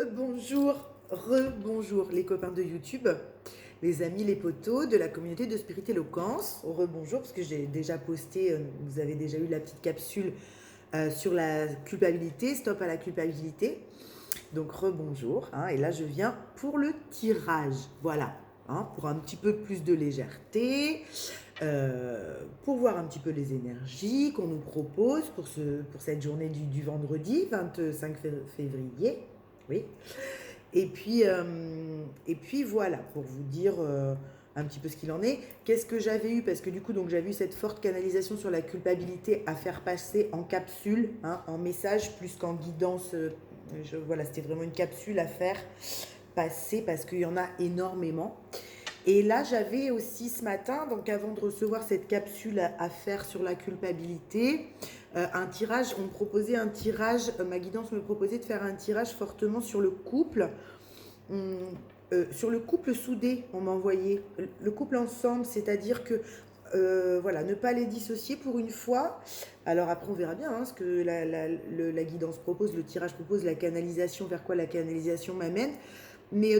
Bonjour, rebonjour les copains de YouTube, les amis, les potos de la communauté de Spirit Éloquence. Rebonjour parce que j'ai déjà posté, vous avez déjà eu la petite capsule sur la culpabilité, stop à la culpabilité. Donc rebonjour, hein, et là je viens pour le tirage, voilà, hein, pour un petit peu plus de légèreté, pour voir un petit peu les énergies qu'on nous propose pour cette journée du vendredi 25 février. Oui. Et puis voilà, pour vous dire un petit peu ce qu'il en est. Qu'est-ce que j'avais eu? Parce que du coup, donc j'avais eu cette forte canalisation sur la culpabilité à faire passer en capsule, hein, en message plus qu'en guidance. Voilà, c'était vraiment une capsule à faire passer parce qu'il y en a énormément. Et là, j'avais aussi ce matin, donc avant de recevoir cette capsule à faire sur la culpabilité, un tirage, on me proposait un tirage, ma guidance me proposait de faire un tirage fortement sur le couple. Sur le couple soudé, on m'a envoyé le couple ensemble, c'est-à-dire que voilà, ne pas les dissocier pour une fois. Alors après, on verra bien hein, ce que la guidance propose, le tirage propose, la canalisation, vers quoi la canalisation m'amène. Mais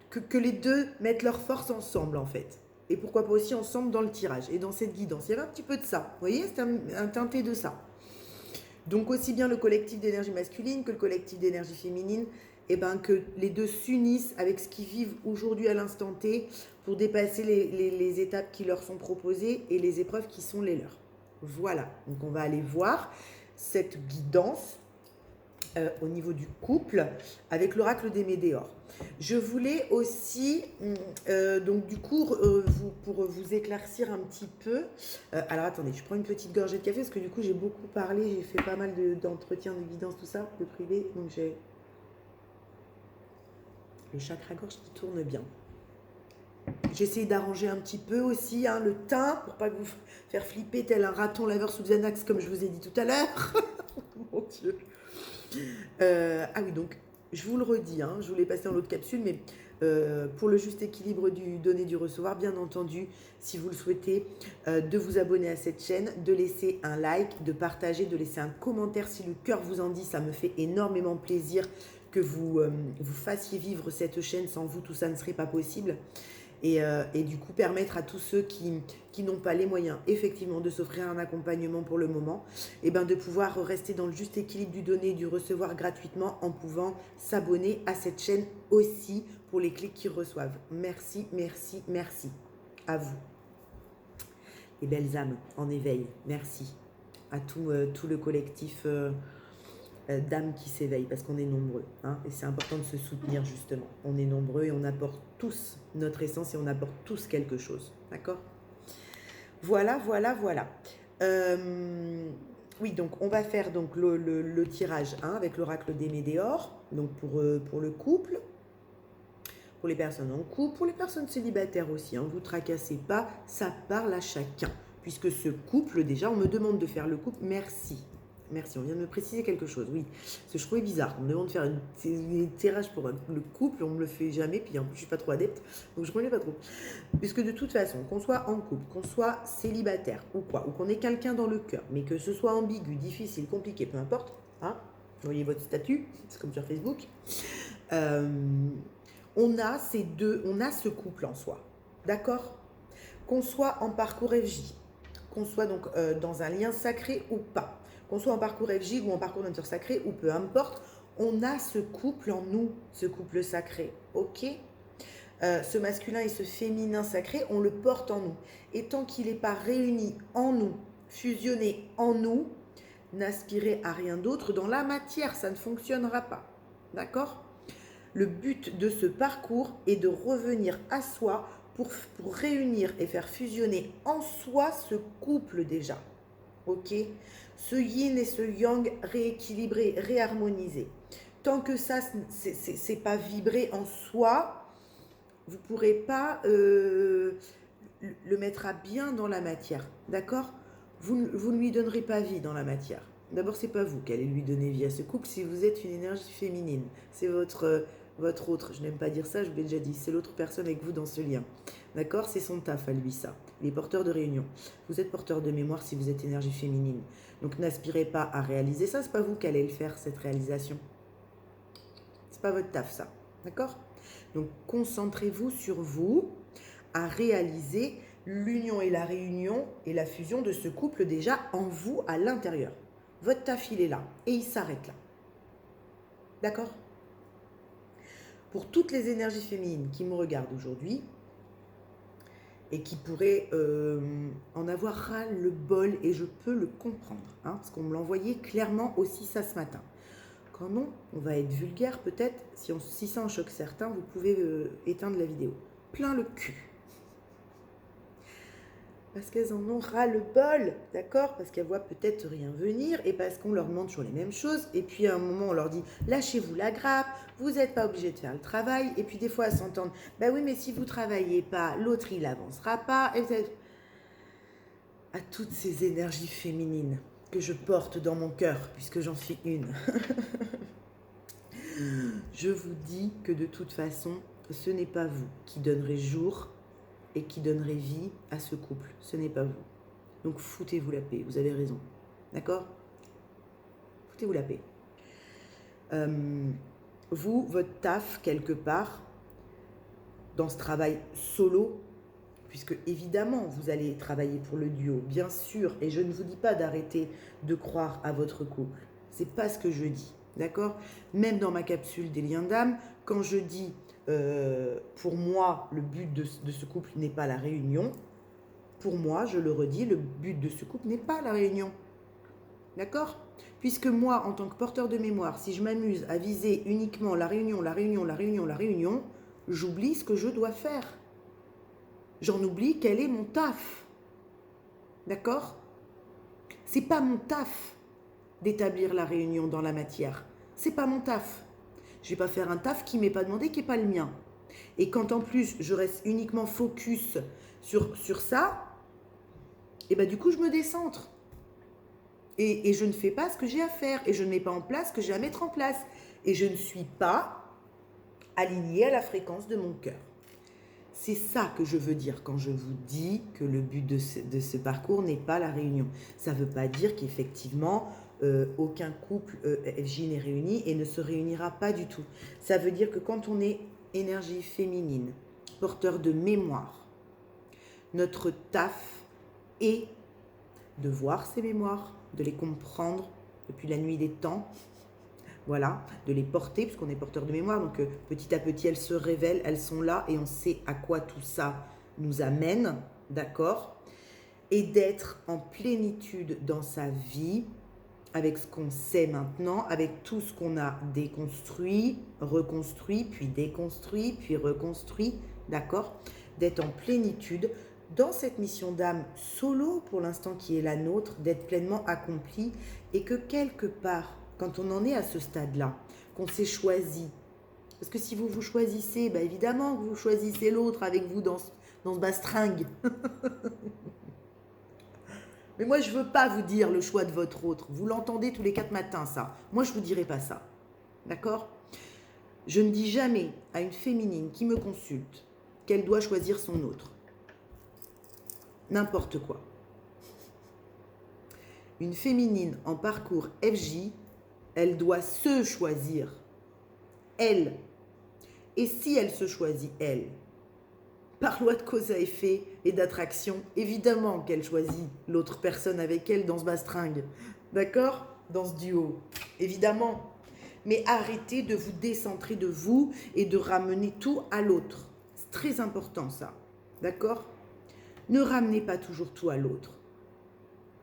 que les deux mettent leurs forces ensemble, en fait. Et pourquoi pas aussi ensemble dans le tirage et dans cette guidance. Il y avait un petit peu de ça. Vous voyez, c'est un teinté de ça. Donc aussi bien le collectif d'énergie masculine que le collectif d'énergie féminine, et ben que les deux s'unissent avec ce qu'ils vivent aujourd'hui à l'instant T pour dépasser les étapes qui leur sont proposées et les épreuves qui sont les leurs. Voilà, donc on va aller voir cette guidance au niveau du couple avec l'oracle des Médéors. Je voulais aussi, donc du coup, pour vous éclaircir un petit peu, alors attendez, je prends une petite gorgée de café parce que du coup j'ai beaucoup parlé, j'ai fait pas mal d'entretiens, de guidance, tout ça, de privé, donc j'ai le chakra-gorge qui tourne bien. J'essaie d'arranger un petit peu aussi hein, le teint pour pas que vous faire flipper tel un raton laveur sous Xanax comme je vous ai dit tout à l'heure. Mon Dieu. Ah oui, donc je vous le redis, hein, je voulais passer en l'autre capsule, mais pour le juste équilibre du donner du recevoir, bien entendu, si vous le souhaitez, de vous abonner à cette chaîne, de laisser un like, de partager, de laisser un commentaire si le cœur vous en dit, ça me fait énormément plaisir que vous fassiez vivre cette chaîne, sans vous tout ça ne serait pas possible. Et du coup permettre à tous ceux qui n'ont pas les moyens effectivement de s'offrir un accompagnement pour le moment, et ben de pouvoir rester dans le juste équilibre du donner et du recevoir gratuitement en pouvant s'abonner à cette chaîne aussi pour les clics qu'ils reçoivent. Merci, merci, merci à vous. Les belles âmes en éveil, merci à tout le collectif d'âmes qui s'éveillent parce qu'on est nombreux. Hein, et c'est important de se soutenir justement. On est nombreux et on apporte tous notre essence et on apporte tous quelque chose. D'accord? Voilà, voilà, voilà. Oui, donc on va faire donc le tirage hein, avec l'oracle des Médéors, donc pour le couple, pour les personnes en couple, pour les personnes célibataires aussi. Hein, vous tracassez pas, ça parle à chacun. Puisque ce couple, déjà, on me demande de faire le couple. Merci. Merci, on vient de me préciser quelque chose, oui. Parce que je trouvais bizarre. On me demande de faire un tirage pour le couple, on ne me le fait jamais, puis en plus je suis pas trop adepte, donc je ne connais pas trop. Puisque de toute façon, qu'on soit en couple, qu'on soit célibataire ou quoi, ou qu'on ait quelqu'un dans le cœur, mais que ce soit ambigu, difficile, compliqué, peu importe, hein, vous voyez votre statut, c'est comme sur Facebook, euh, on a ce couple en soi, d'accord? Qu'on soit en parcours FJ, qu'on soit donc dans un lien sacré ou pas, qu'on soit en parcours FJ ou en parcours nature sacrée ou peu importe, on a ce couple en nous, ce couple sacré, ok? Ce masculin et ce féminin sacré, on le porte en nous. Et tant qu'il n'est pas réuni en nous, fusionné en nous, n'aspirez à rien d'autre dans la matière, ça ne fonctionnera pas. D'accord? Le but de ce parcours est de revenir à soi pour réunir et faire fusionner en soi ce couple déjà. Ok? Ce yin et ce yang rééquilibré, réharmonisé. Tant que ça, c'est pas vibré en soi, vous ne pourrez pas le mettre à bien dans la matière. D'accord? Vous ne lui donnerez pas vie dans la matière. D'abord, c'est pas vous qui allez lui donner vie à ce couple si vous êtes une énergie féminine. C'est votre autre. Je n'aime pas dire ça, je vous l'ai déjà dit. C'est l'autre personne avec vous dans ce lien. D'accord? C'est son taf à lui, ça. Il est porteur de réunion. Vous êtes porteur de mémoire si vous êtes énergie féminine. Donc n'aspirez pas à réaliser ça. C'est pas vous qui allez le faire, cette réalisation. pas votre taf, ça. D'accord? Donc, concentrez-vous sur vous à réaliser l'union et la réunion et la fusion de ce couple déjà en vous, à l'intérieur. Votre taf, il est là et il s'arrête là. D'accord? Pour toutes les énergies féminines qui me regardent aujourd'hui et qui pourraient en avoir ras le bol, et je peux le comprendre, hein, parce qu'on me l'envoyait clairement aussi ça ce matin. Quand non, on va être vulgaire peut-être, si ça en choque certains, vous pouvez éteindre la vidéo. Plein le cul. Parce qu'elles en ont ras le bol, d'accord? Parce qu'elles voient peut-être rien venir et parce qu'on leur demande toujours les mêmes choses. Et puis à un moment, on leur dit lâchez-vous la grappe, vous n'êtes pas obligé de faire le travail. Et puis des fois, elles s'entendent bah oui, mais si vous ne travaillez pas, l'autre il n'avancera pas. Et à toutes ces énergies féminines que je porte dans mon cœur, puisque j'en suis une, je vous dis que de toute façon, ce n'est pas vous qui donnerez jour et qui donnerait vie à ce couple. Ce n'est pas vous. Donc foutez-vous la paix, vous avez raison. D'accord? Foutez-vous la paix. Vous, votre taf, quelque part, dans ce travail solo, puisque évidemment, vous allez travailler pour le duo, bien sûr, et je ne vous dis pas d'arrêter de croire à votre couple. C'est pas ce que je dis, d'accord? Même dans ma capsule des liens d'âme, quand je dis pour moi, le but de ce couple n'est pas la réunion. Pour moi, je le redis, le but de ce couple n'est pas la réunion. D'accord? Puisque moi, en tant que porteur de mémoire, si je m'amuse à viser uniquement la réunion, j'oublie ce que je dois faire. J'en oublie quel est mon taf. D'accord? C'est pas mon taf d'établir la réunion dans la matière. C'est pas mon taf. Je vais pas faire un taf qui m'est pas demandé, qui n'est pas le mien. Et quand en plus je reste uniquement focus sur ça, et ben du coup je me décentre. Et je ne fais pas ce que j'ai à faire. Et je ne mets pas en place ce que j'ai à mettre en place. Et je ne suis pas alignée à la fréquence de mon cœur. C'est ça que je veux dire quand je vous dis que le but de ce parcours n'est pas la réunion. Ça ne veut pas dire qu'effectivement, aucun couple FJ n'est réuni et ne se réunira pas du tout. Ça veut dire que quand on est énergie féminine, porteur de mémoire, notre taf est de voir ces mémoires, de les comprendre depuis la nuit des temps, voilà, de les porter, puisqu'on est porteur de mémoire, donc petit à petit elles se révèlent, elles sont là et on sait à quoi tout ça nous amène, d'accord? Et d'être en plénitude dans sa vie, avec ce qu'on sait maintenant, avec tout ce qu'on a déconstruit, reconstruit, puis déconstruit, puis reconstruit, d'accord? D'être en plénitude dans cette mission d'âme solo, pour l'instant qui est la nôtre, d'être pleinement accompli, et que quelque part, quand on en est à ce stade-là, qu'on s'est choisi, parce que si vous vous choisissez, bah évidemment que vous choisissez l'autre avec vous dans ce bastringue. Mais moi, je ne veux pas vous dire le choix de votre autre. Vous l'entendez tous les 4 matins, ça. Moi, je ne vous dirai pas ça. D'accord? Je ne dis jamais à une féminine qui me consulte qu'elle doit choisir son autre. N'importe quoi. Une féminine en parcours FJ, elle doit se choisir. Elle. Et si elle se choisit, elle, par loi de cause à effet et d'attraction, évidemment qu'elle choisit l'autre personne avec elle dans ce bastringue. D'accord? Dans ce duo. Évidemment. Mais arrêtez de vous décentrer de vous et de ramener tout à l'autre. C'est très important ça. D'accord? Ne ramenez pas toujours tout à l'autre.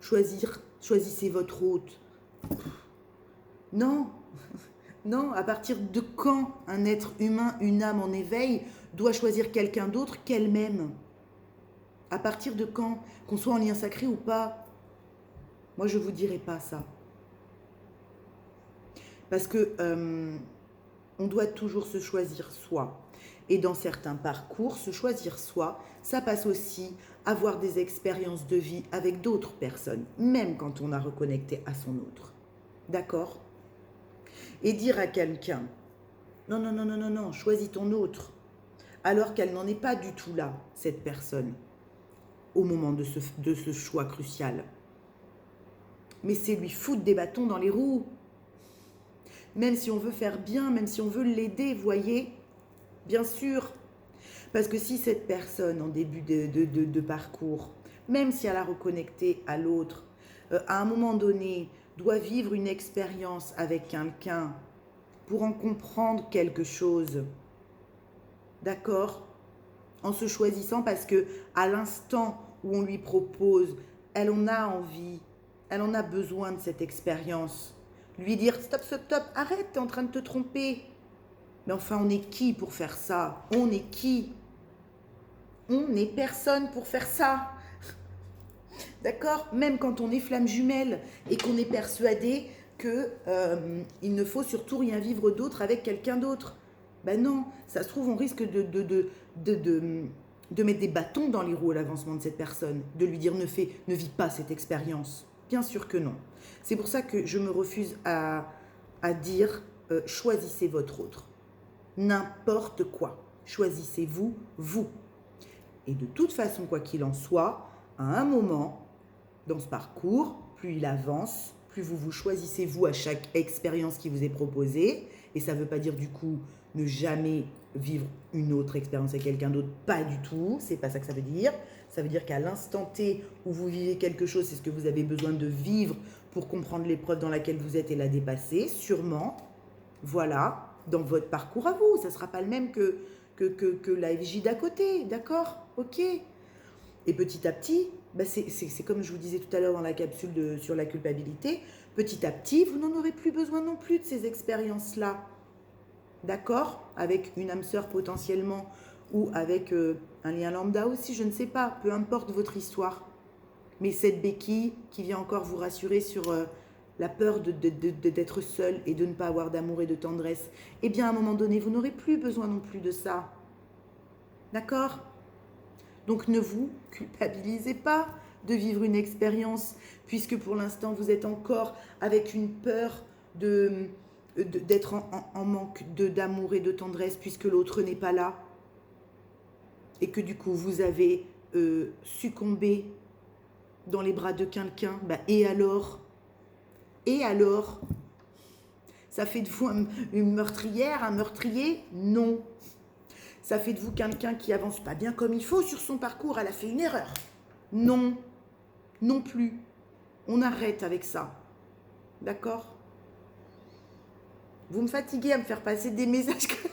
Choisissez votre hôte. Non. Non, à partir de quand un être humain, une âme en éveil, doit choisir quelqu'un d'autre qu'elle-même? À partir de quand? Qu'on soit en lien sacré ou pas? Moi, je ne vous dirai pas ça. Parce que on doit toujours se choisir soi. Et dans certains parcours, se choisir soi, ça passe aussi à avoir des expériences de vie avec d'autres personnes, même quand on a reconnecté à son autre. D'accord? Et dire à quelqu'un, non, choisis ton autre, alors qu'elle n'en est pas du tout là, cette personne, au moment de ce choix crucial. Mais c'est lui foutre des bâtons dans les roues. même si on veut faire bien, même si on veut l'aider, voyez, bien sûr. Parce que si cette personne, en début de parcours, même si elle a reconnecté à l'autre, à un moment donné, doit vivre une expérience avec quelqu'un pour en comprendre quelque chose, d'accord? En se choisissant parce que à l'instant où on lui propose, elle en a envie, elle en a besoin de cette expérience. Lui dire stop, stop, stop, arrête, t'es en train de te tromper. Mais enfin, on est qui pour faire ça? On est qui? On n'est personne pour faire ça. D'accord? Même quand on est flamme jumelle et qu'on est persuadé qu'il ne faut surtout rien vivre d'autre avec quelqu'un d'autre. Ben non, ça se trouve, on risque de mettre des bâtons dans les roues à l'avancement de cette personne, de lui dire ne vis pas cette expérience. Bien sûr que non. C'est pour ça que je me refuse à dire choisissez votre autre. N'importe quoi. Choisissez-vous, vous. Et de toute façon, quoi qu'il en soit, à un moment, dans ce parcours, plus il avance, plus vous vous choisissez vous à chaque expérience qui vous est proposée. Et ça ne veut pas dire du coup ne jamais vivre une autre expérience avec quelqu'un d'autre, pas du tout, c'est pas ça que ça veut dire. Ça veut dire qu'à l'instant T où vous vivez quelque chose, c'est ce que vous avez besoin de vivre pour comprendre l'épreuve dans laquelle vous êtes et la dépasser, sûrement. Voilà, dans votre parcours à vous, ça ne sera pas le même que la FJ d'à côté, d'accord? Ok. Et petit à petit, bah c'est comme je vous disais tout à l'heure dans la capsule sur la culpabilité, petit à petit, vous n'en aurez plus besoin non plus de ces expériences-là. D'accord? Avec une âme sœur potentiellement, ou avec un lien lambda aussi, je ne sais pas, peu importe votre histoire. Mais cette béquille qui vient encore vous rassurer sur la peur d'être seul et de ne pas avoir d'amour et de tendresse, eh bien à un moment donné, vous n'aurez plus besoin non plus de ça. D'accord? Donc ne vous culpabilisez pas de vivre une expérience, puisque pour l'instant vous êtes encore avec une peur d'être en manque d'amour et de tendresse, puisque l'autre n'est pas là. Et que du coup vous avez succombé dans les bras de quelqu'un. Bah, et alors? Ça fait de vous une meurtrière, un meurtrier? Non. Ça fait de vous quelqu'un qui avance pas bien comme il faut sur son parcours, elle a fait une erreur. Non, non plus. On arrête avec ça. D'accord? Vous me fatiguez à me faire passer des messages comme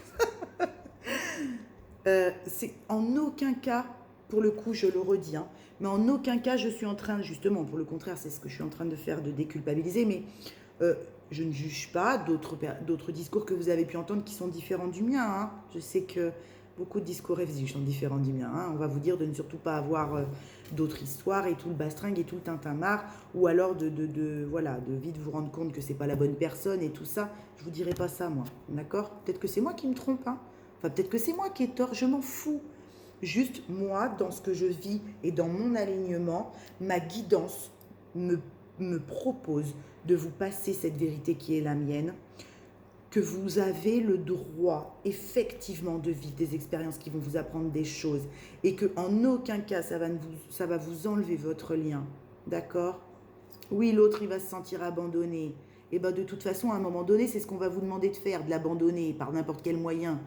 ça. C'est en aucun cas, pour le coup, je le redis, hein, mais en aucun cas, je suis en train, justement, pour le contraire, c'est ce que je suis en train de faire, de déculpabiliser, mais je ne juge pas d'autres discours que vous avez pu entendre qui sont différents du mien. Hein. Je sais que beaucoup de discours FZ sont différents du mien. Hein. On va vous dire de ne surtout pas avoir d'autres histoires et tout le bastringue et tout le tintamarre, ou alors voilà, de vite vous rendre compte que c'est pas la bonne personne et tout ça. Je vous dirai pas ça, moi. D'accord? Peut-être que c'est moi qui me trompe. Hein. Enfin, peut-être que c'est moi qui ai tort. Je m'en fous. Juste, moi, dans ce que je vis et dans mon alignement, ma guidance me propose de vous passer cette vérité qui est la mienne, que vous avez le droit effectivement de vivre des expériences qui vont vous apprendre des choses et que en aucun cas ça va vous enlever votre lien, d'accord? Oui, l'autre il va se sentir abandonné, et ben de toute façon à un moment donné c'est ce qu'on va vous demander de faire, de l'abandonner par n'importe quel moyen.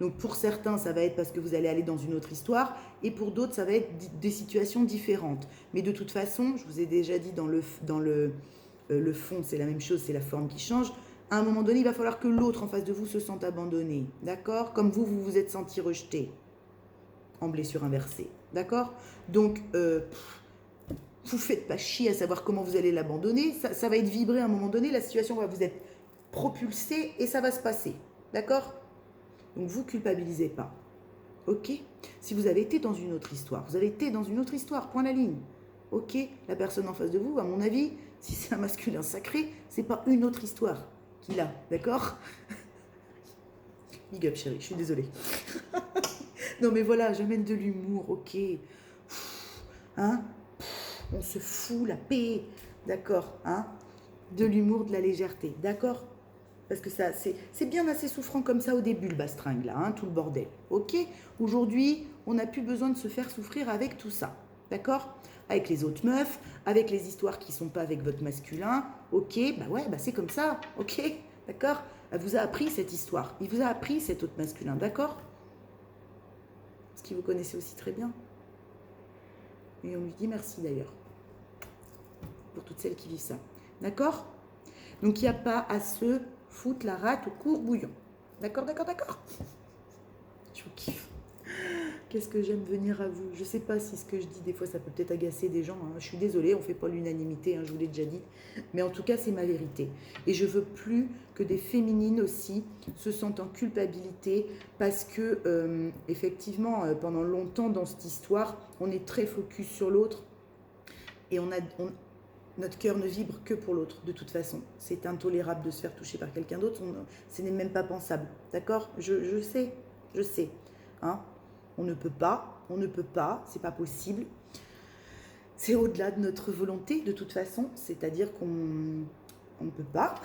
Donc pour certains ça va être parce que vous allez aller dans une autre histoire et pour d'autres ça va être des situations différentes. Mais de toute façon, je vous ai déjà dit dans le fond c'est la même chose, c'est la forme qui change. À un moment donné, il va falloir que l'autre en face de vous se sente abandonné, d'accord? Comme vous vous êtes senti rejeté en blessure inversée, d'accord? Donc, vous faites pas chier à savoir comment vous allez l'abandonner, ça va être vibré à un moment donné, la situation va vous être propulsée et ça va se passer, d'accord? Donc, vous culpabilisez pas, ok? Si vous avez été dans une autre histoire, vous avez été dans une autre histoire, point la ligne. Ok, la personne en face de vous, à mon avis, si c'est un masculin sacré, c'est pas une autre histoire qu'il a, d'accord? Big up chérie, je suis désolée. Non mais voilà, j'amène de l'humour, ok. Hein? On se fout la paix, d'accord? Hein? De l'humour, de la légèreté, d'accord? Parce que ça, c'est bien assez souffrant comme ça au début, le bastringue, là, hein, tout le bordel, ok? Aujourd'hui, on n'a plus besoin de se faire souffrir avec tout ça, d'accord? Avec les autres meufs, avec les histoires qui sont pas avec votre masculin, ok? Bah ouais, bah c'est comme ça, ok? d'accord? Elle vous a appris cette histoire. Il vous a appris cet autre masculin, d'accord? Parce qu'il vous connaissait aussi très bien. Et on lui dit merci d'ailleurs. Pour toutes celles qui vivent ça. D'accord? Donc il n'y a pas à se foutre la rate au courbouillon. D'accord, d'accord, d'accord? Je vous kiffe. Qu'est-ce que j'aime venir à vous. Je ne sais pas si ce que je dis, des fois, ça peut peut-être agacer des gens. Hein. Je suis désolée, on ne fait pas l'unanimité, hein, je vous l'ai déjà dit. Mais en tout cas, c'est ma vérité. Et je veux plus que des féminines aussi se sentent en culpabilité parce que, effectivement, pendant longtemps dans cette histoire, on est très focus sur l'autre et notre cœur ne vibre que pour l'autre, de toute façon. C'est intolérable de se faire toucher par quelqu'un d'autre. Ce n'est même pas pensable. D'accord? Je sais. Hein? On ne peut pas, c'est pas possible. C'est au-delà de notre volonté, de toute façon. C'est-à-dire qu'on ne peut pas,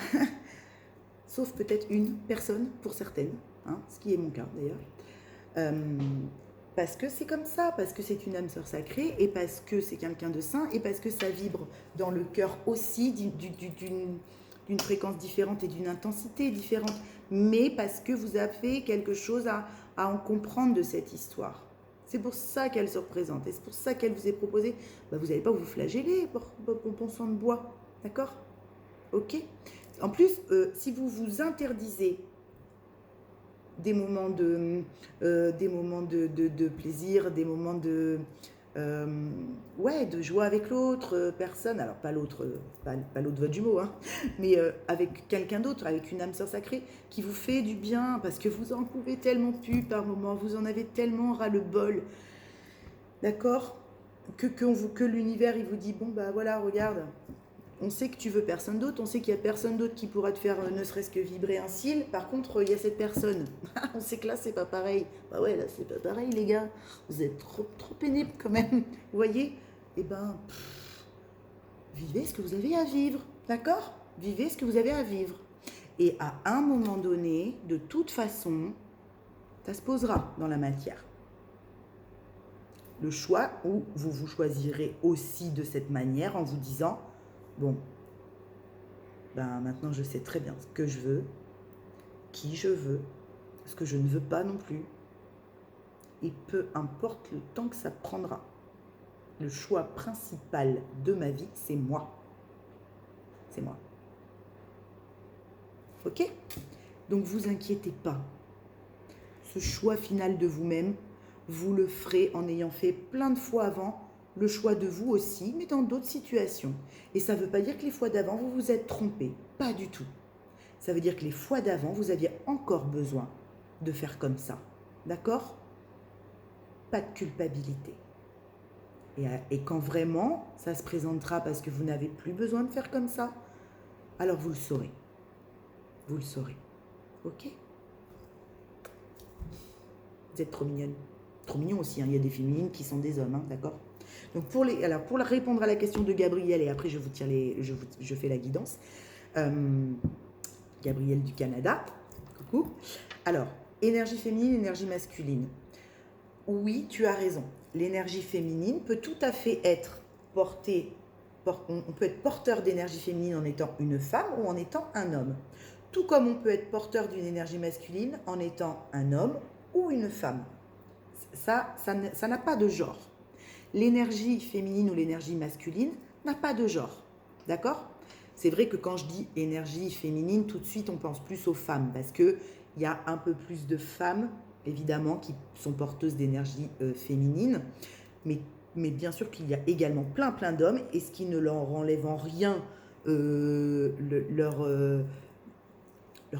sauf peut-être une personne pour certaines, hein, ce qui est mon cas d'ailleurs. Parce que c'est comme ça, parce que c'est une âme sœur sacrée, et parce que c'est quelqu'un de saint, et parce que ça vibre dans le cœur aussi d'une fréquence différente et d'une intensité différente, mais parce que vous avez quelque chose à en comprendre de cette histoire. C'est pour ça qu'elle se représente, et c'est pour ça qu'elle vous est proposée. Bah, vous n'allez pas vous flageller pour bon sang de bois, d'accord? Ok? En plus, si vous vous interdisez des moments de plaisir, des moments de joie avec l'autre personne, alors pas l'autre votre jumeau, hein, mais avec quelqu'un d'autre, avec une âme sœur sacrée qui vous fait du bien, parce que vous en pouvez tellement plus par moment, vous en avez tellement ras-le-bol, d'accord, que l'univers il vous dit bon bah voilà, regarde, on sait que tu veux personne d'autre, on sait qu'il y a personne d'autre qui pourra te faire ne serait-ce que vibrer un cil. Par contre, il y a cette personne. On sait que là, c'est pas pareil. Bah ouais, là, c'est pas pareil, les gars. Vous êtes trop pénibles quand même. Vous voyez? Eh ben, vivez ce que vous avez à vivre. D'accord? Vivez ce que vous avez à vivre. Et à un moment donné, de toute façon, ça se posera dans la matière. Le choix où vous choisirez aussi de cette manière en vous disant bon, ben maintenant je sais très bien ce que je veux, qui je veux, ce que je ne veux pas non plus. Et peu importe le temps que ça prendra. Le choix principal de ma vie, c'est moi. C'est moi. Ok? Donc vous inquiétez pas. Ce choix final de vous-même, vous le ferez en ayant fait plein de fois avant le choix de vous aussi, mais dans d'autres situations. Et ça ne veut pas dire que les fois d'avant, vous vous êtes trompé. Pas du tout. Ça veut dire que les fois d'avant, vous aviez encore besoin de faire comme ça. D'accord? Pas de culpabilité. Et quand vraiment, ça se présentera parce que vous n'avez plus besoin de faire comme ça, alors vous le saurez. Vous le saurez. Ok? Vous êtes trop mignonne. Trop mignon aussi, hein. Il y a des féminines qui sont des hommes, hein, d'accord? Donc pour répondre à la question de Gabriel, et après je fais la guidance. Gabriel du Canada, coucou. Alors, énergie féminine, énergie masculine. Oui, tu as raison. L'énergie féminine peut tout à fait être portée, on peut être porteur d'énergie féminine en étant une femme ou en étant un homme. Tout comme on peut être porteur d'une énergie masculine en étant un homme ou une femme. Ça n'a pas de genre. L'énergie féminine ou l'énergie masculine n'a pas de genre. D'accord? C'est vrai que quand je dis énergie féminine, tout de suite on pense plus aux femmes parce qu'il y a un peu plus de femmes, évidemment, qui sont porteuses d'énergie féminine. Mais bien sûr qu'il y a également plein d'hommes, et ce qui ne leur enlève en rien leur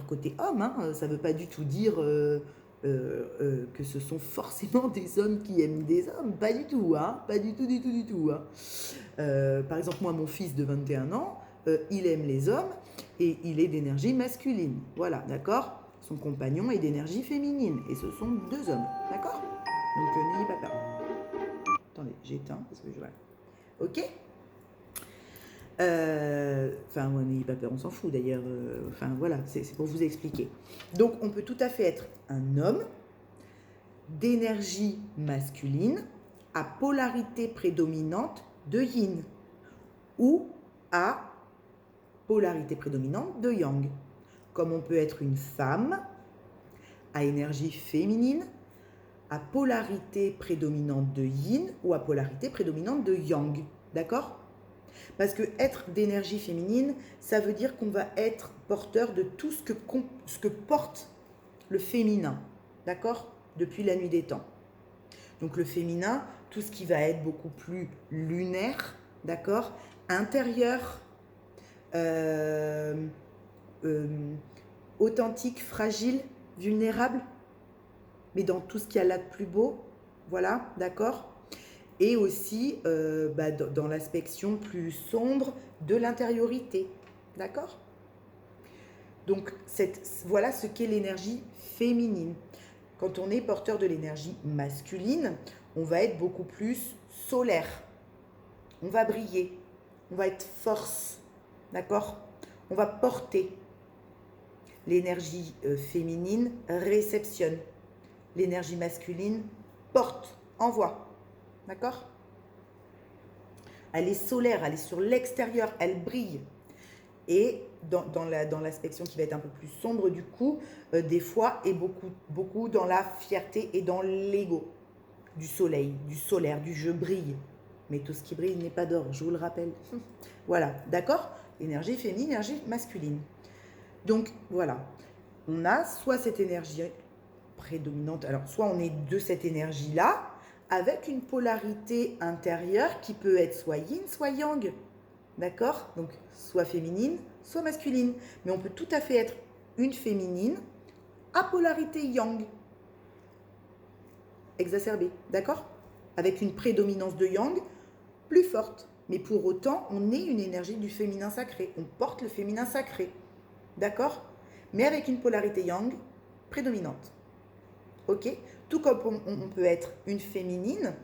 côté homme. Hein. Ça ne veut pas du tout dire que ce sont forcément des hommes qui aiment des hommes. Pas du tout, hein. Pas du tout. Hein. Par exemple, moi, mon fils de 21 ans, il aime les hommes et il est d'énergie masculine. Voilà, d'accord? Son compagnon est d'énergie féminine et ce sont deux hommes, d'accord? Donc n'ayez pas peur. Attendez, j'éteins parce que je... Voilà. Ok? Moi, n'ayez pas peur, on s'en fout d'ailleurs. Voilà, c'est pour vous expliquer. Donc, on peut tout à fait être un homme d'énergie masculine à polarité prédominante de yin ou à polarité prédominante de yang. comme on peut être une femme à énergie féminine, à polarité prédominante de yin ou à polarité prédominante de yang. D'accord? Parce que être d'énergie féminine, ça veut dire qu'on va être porteur de tout ce que porte le féminin. D'accord? Depuis la nuit des temps. Donc le féminin, tout ce qui va être beaucoup plus lunaire, d'accord? Intérieur, authentique, fragile, vulnérable, mais dans tout ce qu'il y a là de plus beau, voilà, d'accord? Et aussi dans l'aspect plus sombre de l'intériorité, d'accord? Donc voilà ce qu'est l'énergie féminine. Quand on est porteur de l'énergie masculine, on va être beaucoup plus solaire, on va briller, on va être force, d'accord? On va porter. L'énergie féminine réceptionne, l'énergie masculine porte, envoie. D'accord? Elle est solaire, elle est sur l'extérieur, elle brille. Et dans l'aspect qui va être un peu plus sombre du coup, des fois, et beaucoup dans la fierté et dans l'ego du soleil, du solaire, du je brille. Mais tout ce qui brille n'est pas d'or, je vous le rappelle. Voilà, d'accord? Énergie féminine, énergie masculine. Donc voilà, on a soit cette énergie prédominante, alors soit on est de cette énergie-là, avec une polarité intérieure qui peut être soit yin, soit yang. D'accord? Donc, soit féminine, soit masculine. Mais on peut tout à fait être une féminine à polarité yang. Exacerbée. D'accord? Avec une prédominance de yang plus forte. Mais pour autant, on est une énergie du féminin sacré. On porte le féminin sacré. D'accord? Mais avec une polarité yang prédominante. Ok? Tout comme on peut être une féminine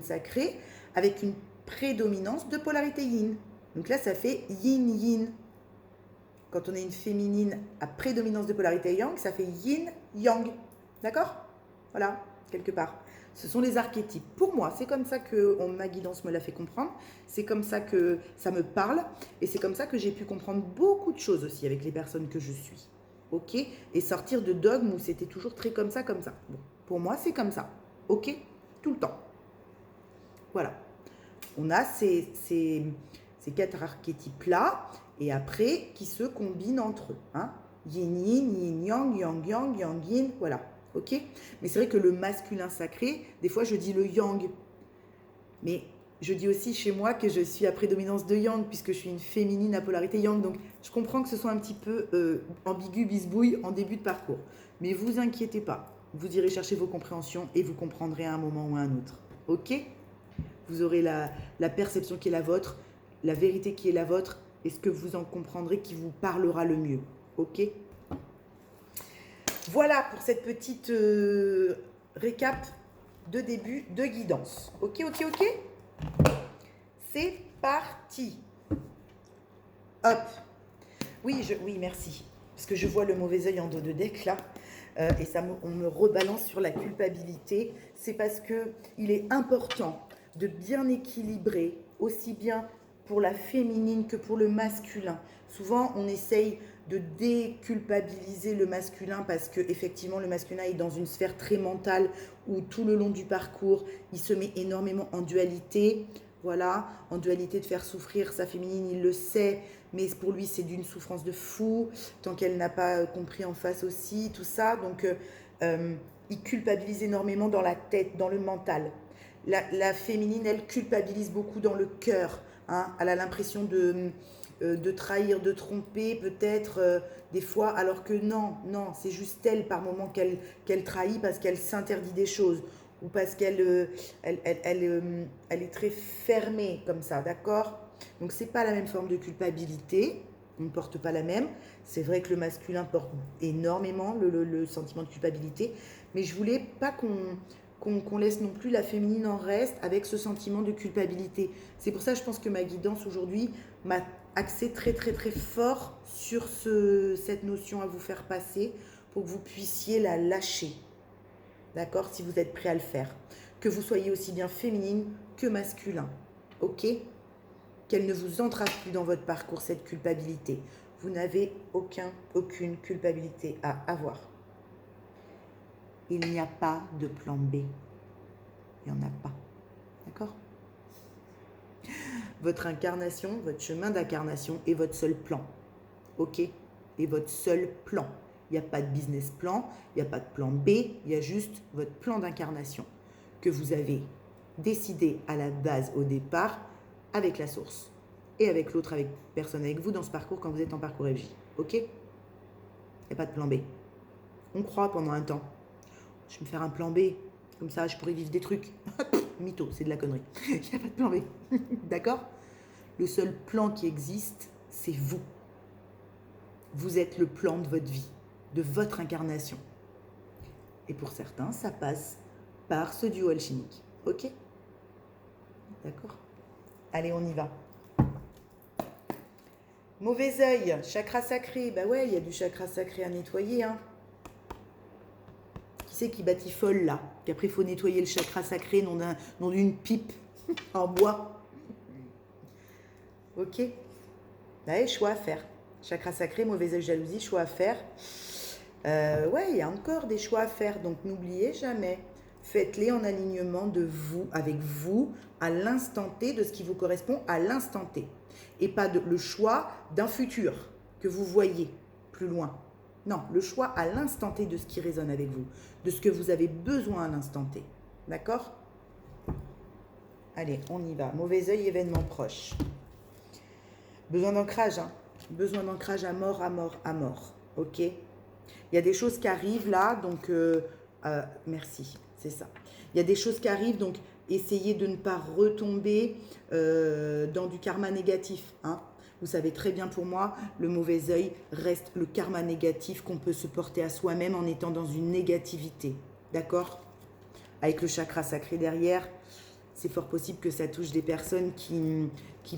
sacrée, avec une prédominance de polarité yin. Donc là, ça fait yin-yin. Quand on est une féminine à prédominance de polarité yang, ça fait yin-yang. D'accord? Voilà, quelque part. Ce sont les archétypes. Pour moi, c'est comme ça que ma guidance me l'a fait comprendre. C'est comme ça que ça me parle. Et c'est comme ça que j'ai pu comprendre beaucoup de choses aussi avec les personnes que je suis. Ok? Et sortir de dogmes où c'était toujours très comme ça, comme ça. Bon, pour moi, c'est comme ça. Ok? Tout le temps. Voilà. On a ces 4 archétypes-là, et après, qui se combinent entre eux. Hein? Yin-yin, yin-yang, yang-yang, yang-yin, voilà. Ok? Mais c'est vrai que le masculin sacré, des fois, je dis le yang. Mais je dis aussi chez moi que je suis à prédominance de yang, puisque je suis une féminine à polarité yang. Donc, je comprends que ce soit un petit peu ambigu, bisbouille en début de parcours. Mais vous inquiétez pas. Vous irez chercher vos compréhensions et vous comprendrez à un moment ou à un autre. Ok? Vous aurez la perception qui est la vôtre, la vérité qui est la vôtre, et ce que vous en comprendrez qui vous parlera le mieux. Ok? Voilà pour cette petite récap de début de guidance. Ok? C'est parti. Hop. Oui, merci. Parce que je vois le mauvais œil en dos de deck là. Et on me rebalance sur la culpabilité. C'est parce qu'il est important de bien équilibrer, aussi bien pour la féminine que pour le masculin. Souvent, on essaye de déculpabiliser le masculin parce que effectivement le masculin est dans une sphère très mentale où tout le long du parcours, il se met énormément en dualité. Voilà, en dualité de faire souffrir sa féminine, il le sait, mais pour lui, c'est d'une souffrance de fou, tant qu'elle n'a pas compris en face aussi, tout ça. Donc, il culpabilise énormément dans la tête, dans le mental. La féminine, elle culpabilise beaucoup dans le cœur. Hein. Elle a l'impression de trahir, de tromper, peut-être des fois, alors que non, c'est juste elle par moment qu'elle trahit parce qu'elle s'interdit des choses ou parce qu'elle est très fermée comme ça, d'accord? Donc, c'est pas la même forme de culpabilité, on ne porte pas la même. C'est vrai que le masculin porte énormément le sentiment de culpabilité, mais je voulais pas qu'on laisse non plus la féminine en reste avec ce sentiment de culpabilité. C'est pour ça que je pense que ma guidance aujourd'hui m'a axé très très très fort sur cette notion à vous faire passer pour que vous puissiez la lâcher. D'accord? Si vous êtes prêt à le faire. Que vous soyez aussi bien féminine que masculin. Ok? Qu'elle ne vous entrave plus dans votre parcours, cette culpabilité. Vous n'avez aucune culpabilité à avoir. Il n'y a pas de plan B. Il n'y en a pas. D'accord? Votre incarnation, votre chemin d'incarnation est votre seul plan. Ok? Et votre seul plan. Il n'y a pas de business plan, il n'y a pas de plan B, il y a juste votre plan d'incarnation que vous avez décidé à la base, au départ, avec la source et avec l'autre personne avec vous dans ce parcours quand vous êtes en parcours FJ. Ok? Il n'y a pas de plan B. On croit pendant un temps. Je vais me faire un plan B, comme ça je pourrais vivre des trucs. Mytho, c'est de la connerie. Il n'y a pas de plan B. D'accord? Le seul plan qui existe, c'est vous. Vous êtes le plan de votre vie, de votre incarnation. Et pour certains, ça passe par ce duo alchimique. Ok? D'accord? Allez, on y va. Mauvais œil, chakra sacré. Bah ouais, il y a du chakra sacré à nettoyer. Hein. Qui c'est qui batifole là? Qu'après, il faut nettoyer le chakra sacré, non d'une pipe en bois. Ok? Ouais, choix à faire. Chakra sacré, mauvais œil, jalousie, choix à faire. Ouais, il y a encore des choix à faire. Donc, n'oubliez jamais. Faites-les en alignement de vous, avec vous, à l'instant T, de ce qui vous correspond à l'instant T. Et pas le choix d'un futur que vous voyez plus loin. Non, le choix à l'instant T de ce qui résonne avec vous, de ce que vous avez besoin à l'instant T. D'accord? Allez, on y va. Mauvais œil, événement proche. Besoin d'ancrage, hein. Besoin d'ancrage à mort, à mort, à mort. Ok? Il y a des choses qui arrivent là, donc merci, c'est ça. Il y a des choses qui arrivent, donc essayez de ne pas retomber dans du karma négatif. Hein. Vous savez très bien pour moi, le mauvais œil reste le karma négatif qu'on peut se porter à soi-même en étant dans une négativité. D'accord? Avec le chakra sacré derrière, c'est fort possible que ça touche des personnes qui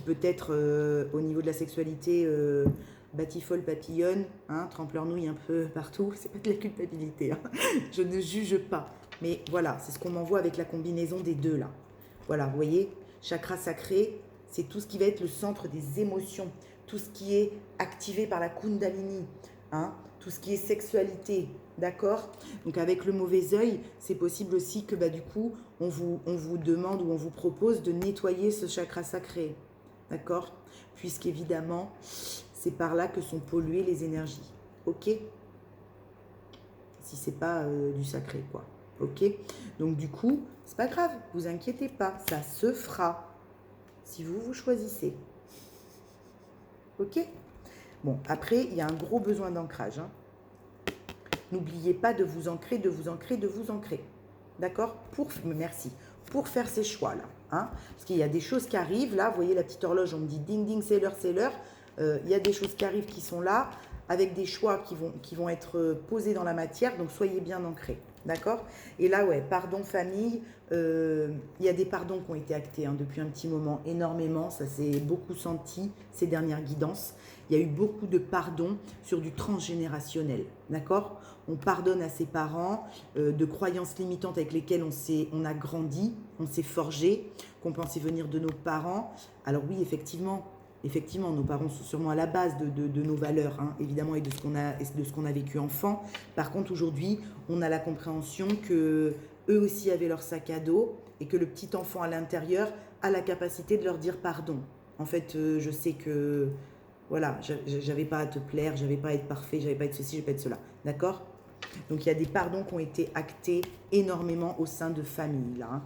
peut-être au niveau de la sexualité batifolent, papillonnent, hein, trempent leur nouille un peu partout. C'est pas de la culpabilité, hein. Je ne juge pas. Mais voilà, c'est ce qu'on m'envoie avec la combinaison des deux là. Voilà, vous voyez, chakra sacré, c'est tout ce qui va être le centre des émotions, tout ce qui est activé par la Kundalini, hein, tout ce qui est sexualité, d'accord? Donc avec le mauvais œil, c'est possible aussi que du coup, on vous demande ou on vous propose de nettoyer ce chakra sacré, d'accord? Puisqu'évidemment, c'est par là que sont polluées les énergies, ok? Si c'est pas du sacré, quoi, ok? Donc du coup, c'est pas grave, vous inquiétez pas, ça se fera si vous choisissez, ok? Bon, après, il y a un gros besoin d'ancrage, hein. N'oubliez pas de vous ancrer, de vous ancrer, de vous ancrer. D'accord? Merci. Pour faire ces choix-là. Hein? Parce qu'il y a des choses qui arrivent. Là, vous voyez la petite horloge, on me dit ding, ding, c'est l'heure, c'est l'heure. Il y a des choses qui arrivent qui sont là, avec des choix qui vont être posés dans la matière. Donc, soyez bien ancrés. D'accord? Et là, ouais, pardon famille. Il y a des pardons qui ont été actés hein, depuis un petit moment, énormément. Ça s'est beaucoup senti ces dernières guidances. Il y a eu beaucoup de pardons sur du transgénérationnel. D'accord? On pardonne à ses parents de croyances limitantes avec lesquelles on a grandi, on s'est forgé, qu'on pensait venir de nos parents. Alors oui, effectivement, nos parents sont sûrement à la base de nos valeurs, hein, évidemment, et de ce qu'on a vécu enfant. Par contre, aujourd'hui, on a la compréhension que eux aussi avaient leur sac à dos et que le petit enfant à l'intérieur a la capacité de leur dire pardon. En fait, je sais que voilà, j'avais pas à te plaire, j'avais pas à être parfait, j'avais pas à être ceci, j'avais pas à être cela. D'accord? Donc, il y a des pardons qui ont été actés énormément au sein de familles. Là, hein.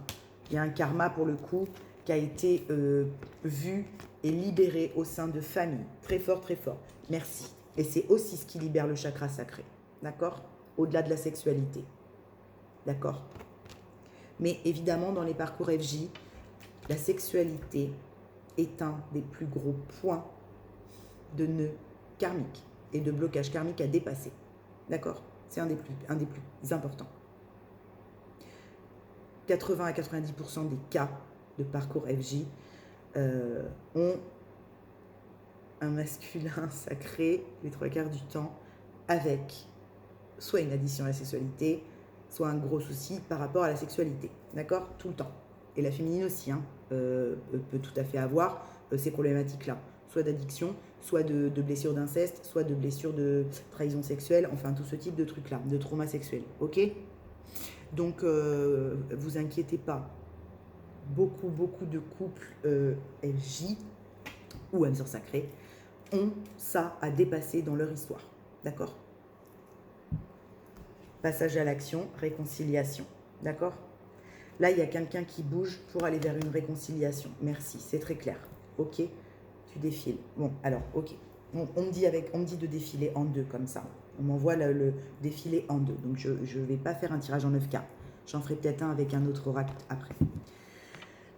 Il y a un karma, pour le coup, qui a été vu et libéré au sein de familles. Très fort, très fort. Merci. Et c'est aussi ce qui libère le chakra sacré. D'accord? Au-delà de la sexualité. D'accord? Mais évidemment, dans les parcours FJ, la sexualité est un des plus gros points de nœud karmique et de blocage karmique à dépasser. D'accord? C'est un des plus importants. 80 à 90% des cas de parcours FJ ont un masculin sacré les 3/4 du temps avec soit une addition à la sexualité, soit un gros souci par rapport à la sexualité. D'accord? Tout le temps. Et la féminine aussi hein, peut tout à fait avoir ces problématiques-là. soit d'addiction, soit de blessures d'inceste, soit de blessures de trahison sexuelle, enfin tout ce type de trucs-là, de trauma sexuel, ok? Donc, vous inquiétez pas, beaucoup de couples FJ ou âmes sœurs sacrées ont ça à dépasser dans leur histoire, d'accord? Passage à l'action, réconciliation, d'accord? Là, il y a quelqu'un qui bouge pour aller vers une réconciliation. Merci, c'est très clair. Ok, tu défiles. Bon, alors, ok. On me dit de défiler en deux comme ça. On m'envoie le défilé en deux. Donc, je ne vais pas faire un tirage en 9 cartes. J'en ferai peut-être un avec un autre oracle après.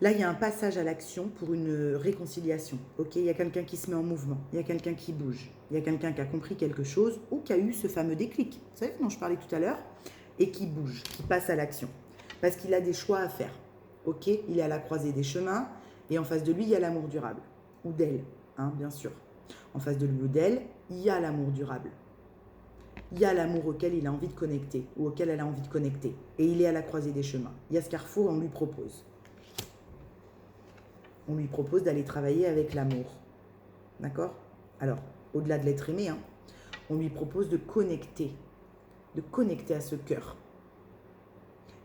Là, il y a un passage à l'action pour une réconciliation. Ok, il y a quelqu'un qui se met en mouvement. Il y a quelqu'un qui bouge. Il y a quelqu'un qui a compris quelque chose ou qui a eu ce fameux déclic. Vous savez dont je parlais tout à l'heure? Et qui bouge, qui passe à l'action. Parce qu'il a des choix à faire. Ok, il est à la croisée des chemins et en face de lui, il y a l'amour durable. Ou d'elle, hein, bien sûr. En face de lui ou d'elle, il y a l'amour durable. Il y a l'amour auquel il a envie de connecter ou auquel elle a envie de connecter. Et il est à la croisée des chemins. Il y a ce carrefour, on lui propose. On lui propose d'aller travailler avec l'amour. D'accord? Alors, au-delà de l'être aimé, hein, on lui propose de connecter à ce cœur.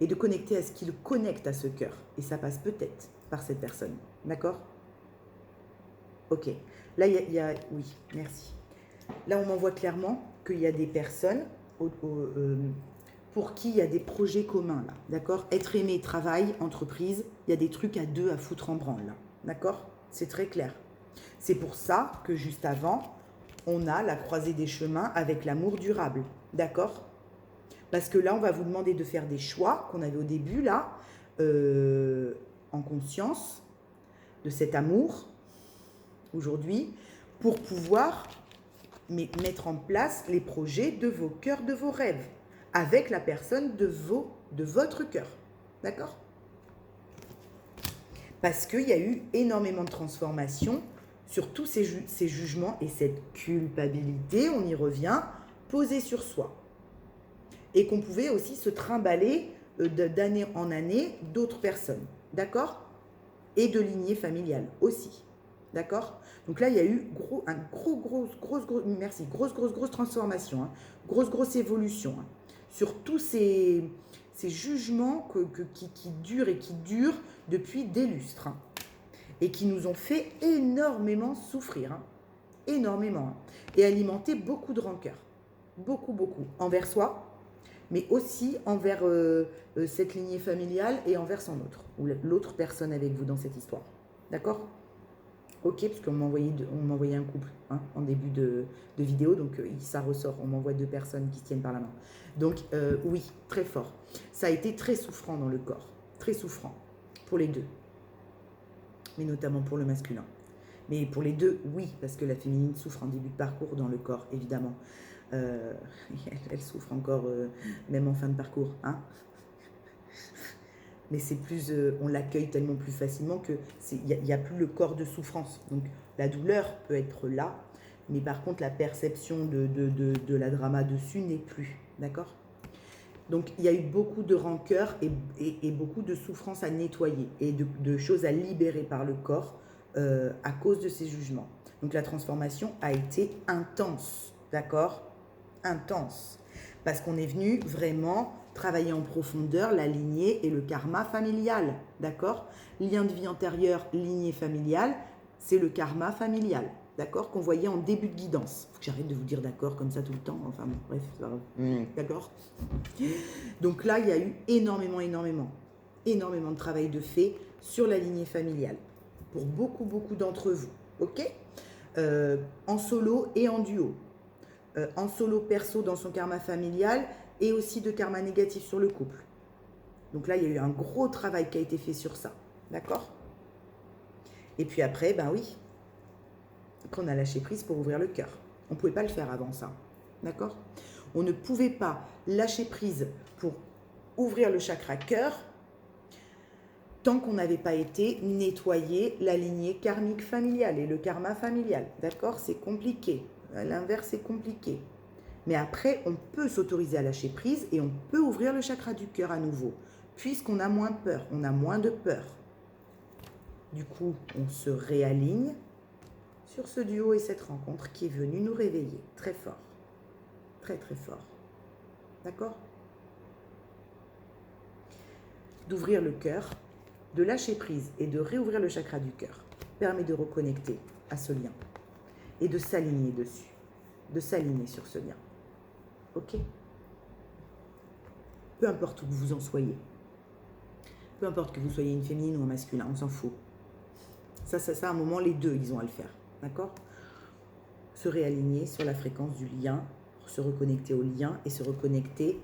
Et de connecter à ce qui le connecte à ce cœur. Et ça passe peut-être par cette personne. D'accord? Ok. Là, il y a... Oui, merci. Là, on m'envoie clairement qu'il y a des personnes pour qui il y a des projets communs. Là, d'accord? Être aimé, travail, entreprise, il y a des trucs à deux à foutre en branle. Là, d'accord? C'est très clair. C'est pour ça que juste avant, on a la croisée des chemins avec l'amour durable. D'accord? Parce que là, on va vous demander de faire des choix qu'on avait au début, là, en conscience de cet amour, aujourd'hui, pour pouvoir mettre en place les projets de vos cœurs, de vos rêves, avec la personne de votre cœur. D'accord? Parce qu'il y a eu énormément de transformations sur tous ces jugements et cette culpabilité, on y revient, posée sur soi. Et qu'on pouvait aussi se trimballer d'année en année d'autres personnes, d'accord? Et de lignée familiale aussi, d'accord? Donc là, il y a eu grosse transformation, hein, grosse évolution, hein, sur tous ces jugements qui durent depuis des lustres, hein, et qui nous ont fait énormément souffrir, hein, énormément, hein, et alimenter beaucoup de rancœur, beaucoup, envers soi, mais aussi envers cette lignée familiale et envers son autre, ou l'autre personne avec vous dans cette histoire. D'accord? Ok, parce qu'on m'envoyait un couple, hein, en début de vidéo, donc ça ressort, on m'envoie deux personnes qui se tiennent par la main. Donc oui, très fort. Ça a été très souffrant dans le corps, très souffrant, pour les deux, mais notamment pour le masculin. Mais pour les deux, oui, parce que la féminine souffre en début de parcours dans le corps, évidemment. Elle souffre encore, même en fin de parcours, hein. Mais c'est plus, on l'accueille tellement plus facilement que il n'y a plus le corps de souffrance. Donc la douleur peut être là, mais par contre la perception de la drama dessus n'est plus, d'accord? Donc il y a eu beaucoup de rancœur et beaucoup de souffrance à nettoyer et de choses à libérer par le corps à cause de ces jugements. Donc la transformation a été intense, d'accord? Intense. Parce qu'on est venu vraiment travailler en profondeur la lignée et le karma familial, d'accord? Lien de vie antérieur, lignée familiale, c'est le karma familial, d'accord? Qu'on voyait en début de guidance. Faut que j'arrête de vous dire d'accord comme ça tout le temps, enfin bon, bref, c'est pas grave. D'accord? Donc là, il y a eu énormément de travail de fait sur la lignée familiale, pour beaucoup d'entre vous, ok? En solo et en duo. En solo perso dans son karma familial et aussi de karma négatif sur le couple. Donc là, il y a eu un gros travail qui a été fait sur ça. D'accord? Et puis après, ben oui, après on a lâché prise pour ouvrir le cœur. On ne pouvait pas le faire avant ça. D'accord? On ne pouvait pas lâcher prise pour ouvrir le chakra cœur tant qu'on n'avait pas été nettoyer la lignée karmique familiale et le karma familial. D'accord? C'est compliqué. L'inverse, c'est compliqué. Mais après, on peut s'autoriser à lâcher prise et on peut ouvrir le chakra du cœur à nouveau, puisqu'on a moins peur, on a moins de peur. Du coup, on se réaligne sur ce duo et cette rencontre qui est venue nous réveiller très fort. Très, très fort. D'accord? D'ouvrir le cœur, de lâcher prise et de réouvrir le chakra du cœur permet de reconnecter à ce lien et de s'aligner dessus, de s'aligner sur ce lien. Ok? Peu importe où vous en soyez, peu importe que vous soyez une féminine ou un masculin, on s'en fout. Ça, à un moment, les deux, ils ont à le faire. D'accord? Se réaligner sur la fréquence du lien, se reconnecter au lien et se reconnecter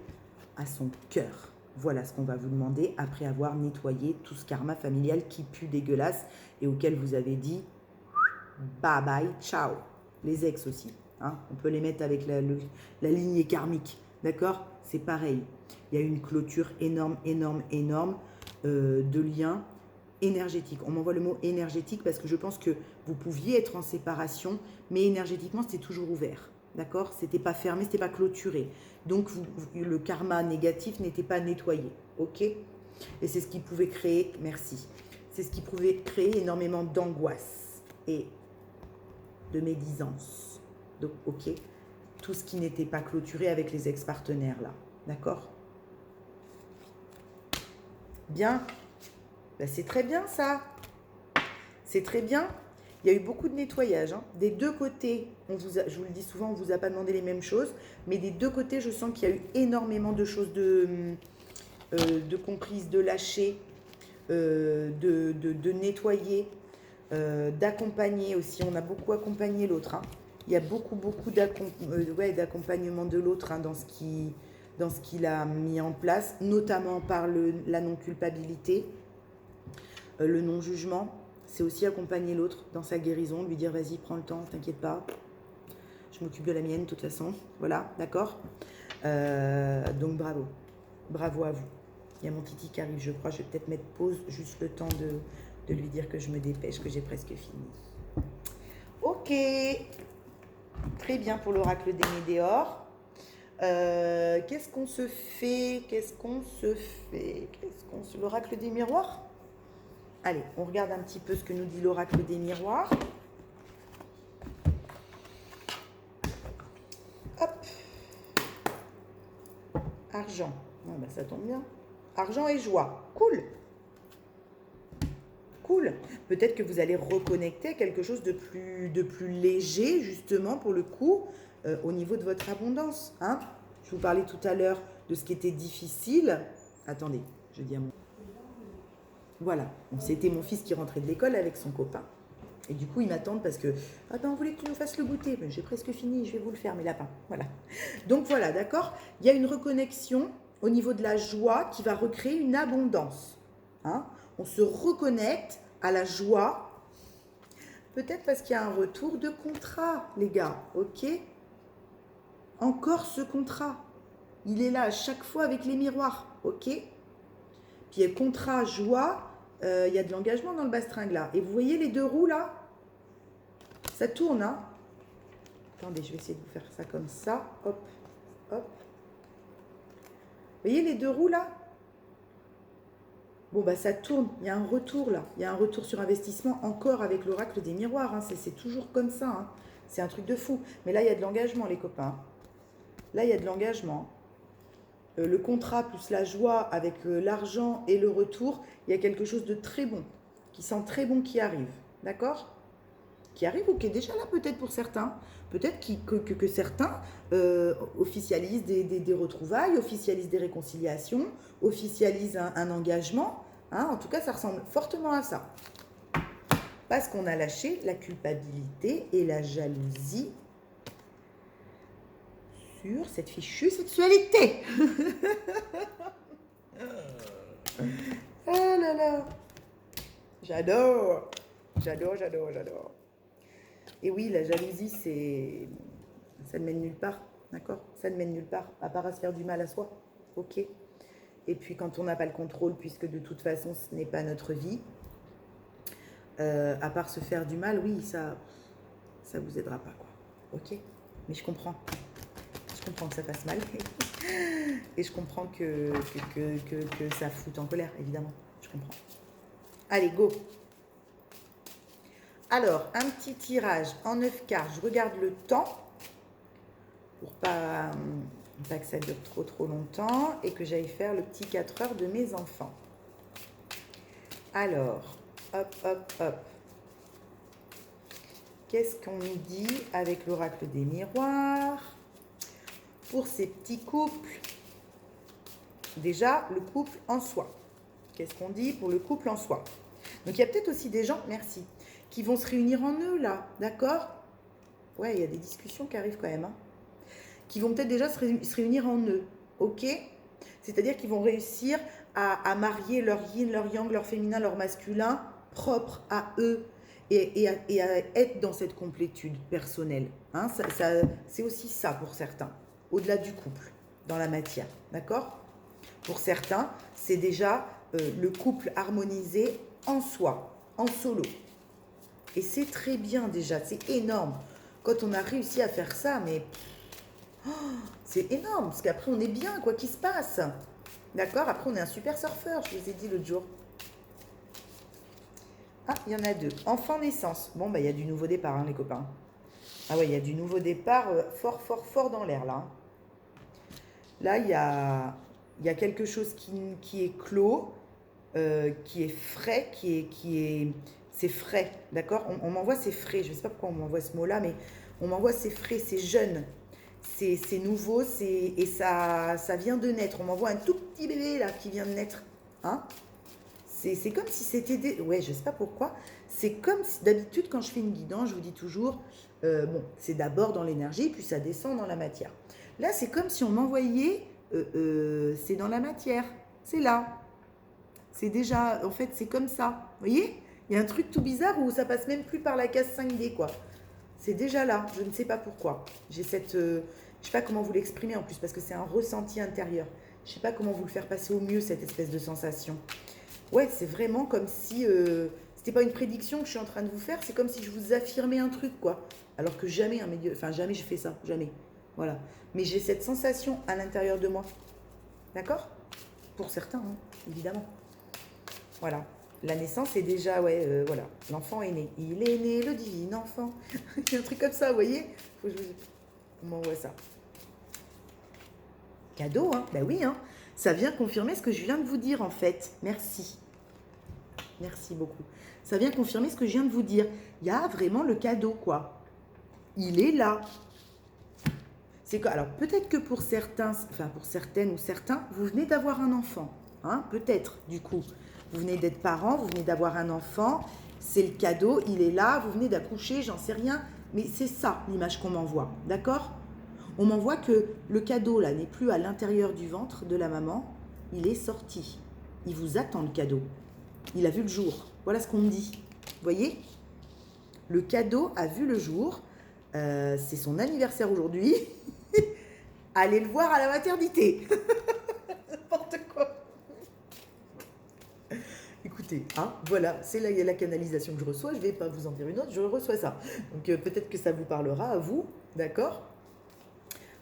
à son cœur. Voilà ce qu'on va vous demander après avoir nettoyé tout ce karma familial qui pue dégueulasse et auquel vous avez dit bye bye, ciao. Les ex aussi, hein, on peut les mettre avec la lignée karmique, d'accord? C'est pareil. Il y a une clôture énorme de liens énergétiques. On m'envoie le mot énergétique parce que je pense que vous pouviez être en séparation, mais énergétiquement, c'était toujours ouvert. D'accord? C'était pas fermé, c'était pas clôturé. Donc, le karma négatif n'était pas nettoyé. Ok? Et c'est ce qui pouvait créer, merci, c'est ce qui pouvait créer énormément d'angoisse et de médisance. Donc, ok? Tout ce qui n'était pas clôturé avec les ex-partenaires là. D'accord? Bien. Ben, c'est très bien ça. C'est très bien. Il y a eu beaucoup de nettoyage. Hein. Des deux côtés, je vous le dis souvent, on ne vous a pas demandé les mêmes choses, mais des deux côtés, je sens qu'il y a eu énormément de choses de comprises, de lâcher, de nettoyer, d'accompagner aussi. On a beaucoup accompagné l'autre. Hein. Il y a beaucoup d'accompagnement de l'autre hein, dans ce qu'il a mis en place, notamment par la non-culpabilité, le non-jugement. C'est aussi accompagner l'autre dans sa guérison, lui dire vas-y, prends le temps, t'inquiète pas, je m'occupe de la mienne de toute façon. Voilà, d'accord? Donc bravo, bravo à vous. Il y a mon Titi qui arrive, je crois. Je vais peut-être mettre pause, juste le temps de lui dire que je me dépêche, que j'ai presque fini. Ok, très bien pour l'oracle des Médéors. Qu'est-ce qu'on se fait? L'oracle des miroirs? Allez, on regarde un petit peu ce que nous dit l'oracle des miroirs. Hop. Argent. Ah ben ça tombe bien. Argent et joie. Cool. Cool. Peut-être que vous allez reconnecter à quelque chose de plus léger, justement, pour le coup, au niveau de votre abondance. Hein. Je vous parlais tout à l'heure de ce qui était difficile. Attendez, je dis à mon... Voilà, c'était mon fils qui rentrait de l'école avec son copain. Et du coup, ils m'attendent parce que « Ah ben, on voulait que tu nous fasses le goûter. Ben, j'ai presque fini, je vais vous le faire, mes lapins. » Voilà. Donc voilà, d'accord? Il y a une reconnexion au niveau de la joie qui va recréer une abondance. Hein? On se reconnecte à la joie. Peut-être parce qu'il y a un retour de contrat, les gars. Ok? Encore ce contrat. Il est là à chaque fois avec les miroirs. Ok? Puis contrat, joie, il y a de l'engagement dans le bastringue là. Et vous voyez les deux roues là? Ça tourne, hein? Attendez, je vais essayer de vous faire ça comme ça. Hop, hop. Vous voyez les deux roues là? Bon, bah ça tourne. Il y a un retour là. Il y a un retour sur investissement encore avec l'oracle des miroirs. Hein. C'est toujours comme ça. Hein. C'est un truc de fou. Mais là, il y a de l'engagement, les copains. Là, il y a de l'engagement. Le contrat plus la joie avec l'argent et le retour, il y a quelque chose de très bon, qui sent très bon qui arrive. D'accord? Qui arrive ou qui est déjà là peut-être pour certains. Peut-être que certains officialisent des retrouvailles, officialisent des réconciliations, officialisent un engagement. Hein, en tout cas, ça ressemble fortement à ça. Parce qu'on a lâché la culpabilité et la jalousie sur cette fichue sexualité. Oh là là. J'adore. Et oui, la jalousie, ça ne mène nulle part, d'accord? Ça ne mène nulle part, à part à se faire du mal à soi, ok? Et puis quand on n'a pas le contrôle, puisque de toute façon, ce n'est pas notre vie, à part se faire du mal, oui, ça vous aidera pas, quoi, ok? Mais je comprends que ça fasse mal, et je comprends que ça foute en colère, évidemment, je comprends. Allez, go! Alors, un petit tirage en 9 cartes. Je regarde le temps pour pas que ça dure trop longtemps et que j'aille faire le petit 4 heures de mes enfants. Alors, hop, hop, hop. Qu'est-ce qu'on nous dit avec l'oracle des miroirs pour ces petits couples? Déjà, le couple en soi. Qu'est-ce qu'on dit pour le couple en soi? Donc, il y a peut-être aussi des gens, merci, qui vont se réunir en eux, là, d'accord? Ouais, il y a des discussions qui arrivent quand même, hein. Qui vont peut-être déjà se réunir en eux, ok? C'est-à-dire qu'ils vont réussir à marier leur yin, leur yang, leur féminin, leur masculin, propre à eux, et à être dans cette complétude personnelle. Hein? C'est aussi ça pour certains, au-delà du couple, dans la matière, d'accord? Pour certains, c'est déjà le couple harmonisé en soi, en solo. Et c'est très bien déjà, c'est énorme. Quand on a réussi à faire ça, mais c'est énorme, parce qu'après on est bien, quoi qu'il se passe. D'accord? Après on est un super surfeur, je vous ai dit l'autre jour. Ah, il y en a deux. Enfant naissance. Bon, bah il y a du nouveau départ, hein, les copains. Ah ouais, il y a du nouveau départ fort dans l'air, là. Là, il y a quelque chose qui est clos, qui est frais, c'est frais, d'accord? On m'envoie c'est frais, je ne sais pas pourquoi on m'envoie ce mot-là, mais on m'envoie c'est frais, c'est jeune, c'est nouveau, et ça vient de naître. On m'envoie un tout petit bébé, là, qui vient de naître, hein? C'est comme si c'était... Ouais, je ne sais pas pourquoi. C'est comme si, d'habitude, quand je fais une guidance, je vous dis toujours, bon, c'est d'abord dans l'énergie, puis ça descend dans la matière. Là, c'est comme si on m'envoyait, c'est dans la matière, c'est là. C'est déjà, en fait, c'est comme ça. Vous voyez? Il y a un truc tout bizarre où ça passe même plus par la case 5D, quoi. C'est déjà là, je ne sais pas pourquoi. J'ai cette... je ne sais pas comment vous l'exprimer en plus, parce que c'est un ressenti intérieur. Je ne sais pas comment vous le faire passer au mieux, cette espèce de sensation. Ouais, c'est vraiment comme si... c'était pas une prédiction que je suis en train de vous faire, c'est comme si je vous affirmais un truc, quoi. Alors que jamais, enfin jamais je fais ça, jamais. Voilà. Mais j'ai cette sensation à l'intérieur de moi. D'accord? Pour certains, hein, évidemment. Voilà. La naissance est déjà, ouais, voilà. L'enfant est né. Il est né, le divin enfant. Il y a un truc comme ça, vous voyez? Faut que on m'envoie ça. Cadeau, hein? Ben oui, hein. Ça vient confirmer ce que je viens de vous dire, en fait. Merci. Merci beaucoup. Ça vient confirmer ce que je viens de vous dire. Il y a vraiment le cadeau, quoi. Il est là. C'est quoi? Alors, peut-être que pour certains, enfin pour certaines ou certains, vous venez d'avoir un enfant. Hein? Peut-être, du coup. Vous venez d'être parent, vous venez d'avoir un enfant. C'est le cadeau, il est là. Vous venez d'accoucher, j'en sais rien. Mais c'est ça, l'image qu'on m'envoie. D'accord? On m'envoie que le cadeau, là, n'est plus à l'intérieur du ventre de la maman. Il est sorti. Il vous attend, le cadeau. Il a vu le jour. Voilà ce qu'on me dit. Vous voyez? Le cadeau a vu le jour. C'est son anniversaire aujourd'hui. Allez le voir à la maternité. N'importe quoi. Écoutez, hein, voilà, c'est la canalisation que je reçois. Je ne vais pas vous en dire une autre, je reçois ça. Donc peut-être que ça vous parlera à vous, d'accord?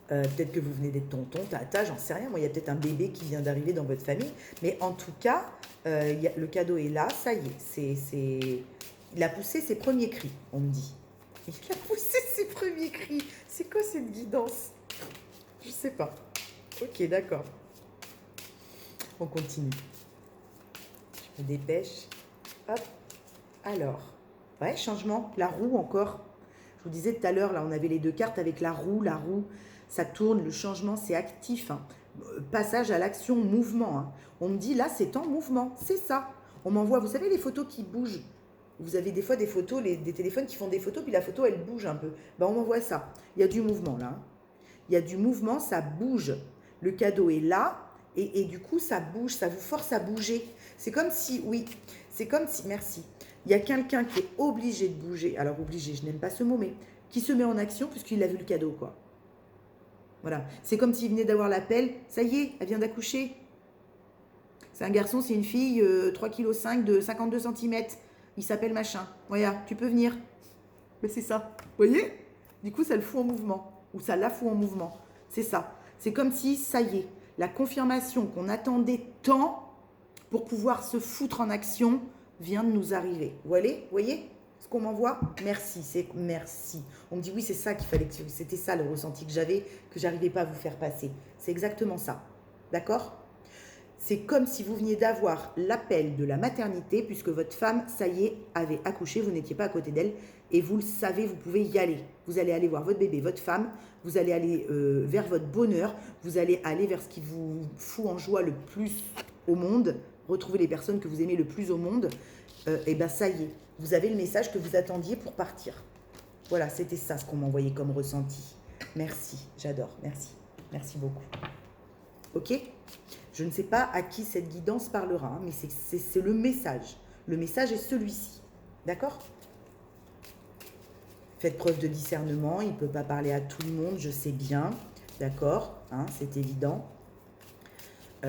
Peut-être que vous venez d'être tonton, tata, j'en sais rien. Moi, il y a peut-être un bébé qui vient d'arriver dans votre famille. Mais en tout cas, le cadeau est là, ça y est. Il a poussé ses premiers cris, on me dit. Il a poussé ses premiers cris. C'est quoi cette guidance? Je sais pas. Ok, d'accord. On continue. Je me dépêche. Hop. Alors. Ouais, changement. La roue encore. Je vous disais tout à l'heure, là, on avait les deux cartes avec la roue. La roue, ça tourne. Le changement, c'est actif. Hein. Passage à l'action, mouvement. Hein. On me dit, là, c'est en mouvement. C'est ça. On m'envoie, vous savez, les photos qui bougent. Vous avez des fois des photos, des téléphones qui font des photos, puis la photo, elle bouge un peu. Ben, on m'envoie ça. Il y a du mouvement, là. Il y a du mouvement, ça bouge. Le cadeau est là, et du coup, ça bouge, ça vous force à bouger. C'est comme si, oui, c'est comme si, merci, il y a quelqu'un qui est obligé de bouger. Alors, obligé, je n'aime pas ce mot, mais qui se met en action puisqu'il a vu le cadeau, quoi. Voilà. C'est comme s'il venait d'avoir l'appel. Ça y est, elle vient d'accoucher. C'est un garçon, c'est une fille, 3,5 kg de 52 cm. Il s'appelle machin. Voilà, tu peux venir. Mais c'est ça. Vous voyez? Du coup, ça le fout en mouvement. Ou ça la fout en mouvement. C'est ça. C'est comme si, ça y est, la confirmation qu'on attendait tant pour pouvoir se foutre en action vient de nous arriver. Vous voyez? Ce qu'on m'envoie, merci, c'est merci. On me dit oui, c'est ça qu'il fallait, c'était ça le ressenti que j'avais, que j'arrivais pas à vous faire passer. C'est exactement ça. D'accord? C'est comme si vous veniez d'avoir l'appel de la maternité, puisque votre femme, ça y est, avait accouché, vous n'étiez pas à côté d'elle, et vous le savez, vous pouvez y aller. Vous allez aller voir votre bébé, votre femme, vous allez aller vers votre bonheur, vous allez aller vers ce qui vous fout en joie le plus au monde, retrouver les personnes que vous aimez le plus au monde, et bien ça y est, vous avez le message que vous attendiez pour partir. Voilà, c'était ça ce qu'on m'envoyait comme ressenti. Merci, j'adore, merci. Merci beaucoup. Ok? Je ne sais pas à qui cette guidance parlera, hein, mais c'est le message. Le message est celui-ci. D'accord? Faites preuve de discernement. Il ne peut pas parler à tout le monde, je sais bien. D'accord? Hein, c'est évident.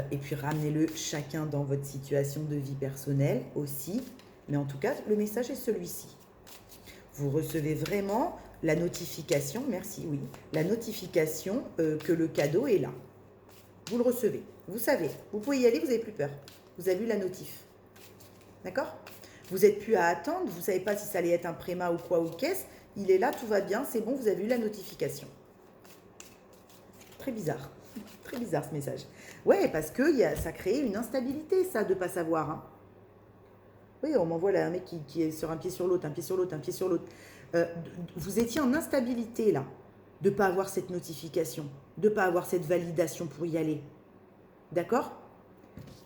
Et puis ramenez-le chacun dans votre situation de vie personnelle aussi. Mais en tout cas, le message est celui-ci. Vous recevez vraiment la notification, merci, oui, la notification que le cadeau est là. Vous le recevez. Vous savez, vous pouvez y aller, vous n'avez plus peur. Vous avez eu la notif. D'accord? Vous n'êtes plus à attendre, vous ne savez pas si ça allait être un préma ou quoi ou qu'est-ce. Il est là, tout va bien, c'est bon, vous avez eu la notification. Très bizarre. Très bizarre ce message. Ouais, parce que ça crée une instabilité, ça, de ne pas savoir. Hein. Oui, on m'envoie là un mec qui est sur un pied sur l'autre, un pied sur l'autre, un pied sur l'autre. Vous étiez en instabilité, là, de ne pas avoir cette notification, de ne pas avoir cette validation pour y aller. D'accord?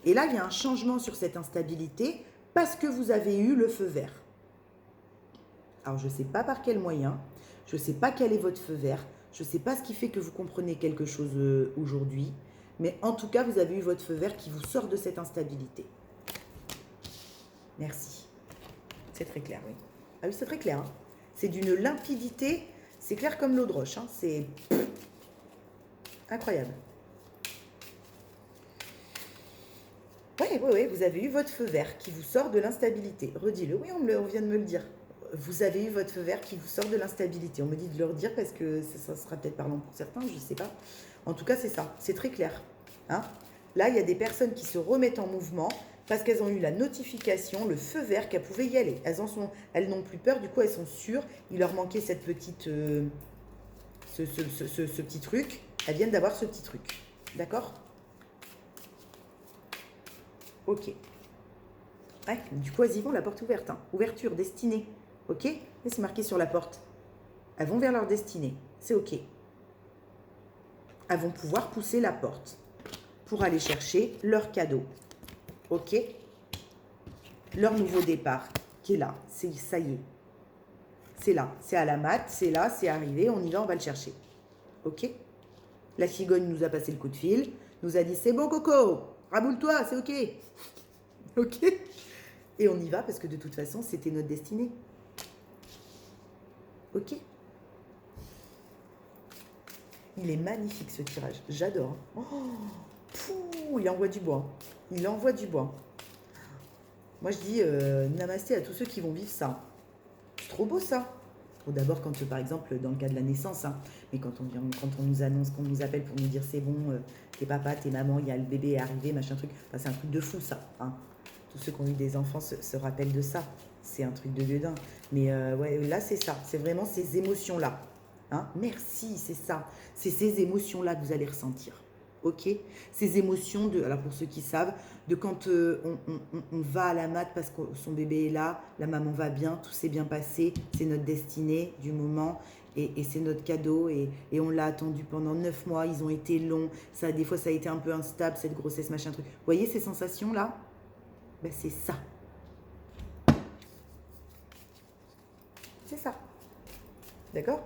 Et là, il y a un changement sur cette instabilité parce que vous avez eu le feu vert. Alors, je ne sais pas par quel moyen, je ne sais pas quel est votre feu vert, je ne sais pas ce qui fait que vous comprenez quelque chose aujourd'hui, mais en tout cas, vous avez eu votre feu vert qui vous sort de cette instabilité. Merci. C'est très clair, oui. Ah oui, c'est très clair. Hein. C'est d'une limpidité, c'est clair comme l'eau de roche. Hein. C'est incroyable. Oui, vous avez eu votre feu vert qui vous sort de l'instabilité. Redis-le, oui, on vient de me le dire. Vous avez eu votre feu vert qui vous sort de l'instabilité. On me dit de le redire parce que ça sera peut-être parlant pour certains, je ne sais pas. En tout cas, c'est ça, c'est très clair. Hein? Là, il y a des personnes qui se remettent en mouvement parce qu'elles ont eu la notification, le feu vert qu'elles pouvaient y aller. Elles n'ont plus peur, du coup, elles sont sûres. Il leur manquait cette petite, ce petit truc. Elles viennent d'avoir ce petit truc. D'accord? Ok. Ouais, du coup, elles y vont, la porte ouverte. Hein. Ouverture, destinée. Ok? Et c'est marqué sur la porte. Elles vont vers leur destinée. C'est ok. Elles vont pouvoir pousser la porte pour aller chercher leur cadeau. Ok? Leur nouveau départ qui est là. Ça y est. C'est là. C'est à la mat. C'est là. C'est arrivé. On y va. On va le chercher. Ok? La cigogne nous a passé le coup de fil. Nous a dit c'est bon Coco. Raboule-toi. C'est ok. Ok? Et on y va parce que de toute façon, c'était notre destinée. Ok? Il est magnifique ce tirage. J'adore. Oh, il envoie du bois. Il envoie du bois. Moi, je dis namasté à tous ceux qui vont vivre ça. C'est trop beau ça. Bon, d'abord, quand par exemple, dans le cas de la naissance, hein, mais quand on nous annonce, qu'on nous appelle pour nous dire c'est bon, t'es papa, t'es maman, il y a le bébé est arrivé, machin truc. Enfin, c'est un truc de fou ça. Hein. Tous ceux qui ont eu des enfants se rappellent de ça. C'est un truc de gueudin. Mais ouais, là, c'est ça. C'est vraiment ces émotions-là. Hein. Merci, c'est ça. C'est ces émotions-là que vous allez ressentir. Ok? Ces émotions, alors pour ceux qui savent, de quand on va à la mat parce que son bébé est là, la maman va bien, tout s'est bien passé, c'est notre destinée du moment. Et c'est notre cadeau et on l'a attendu pendant 9 mois, ils ont été longs, ça, des fois ça a été un peu instable, cette grossesse, machin truc. Vous voyez ces sensations-là? Ben, c'est ça. C'est ça. D'accord?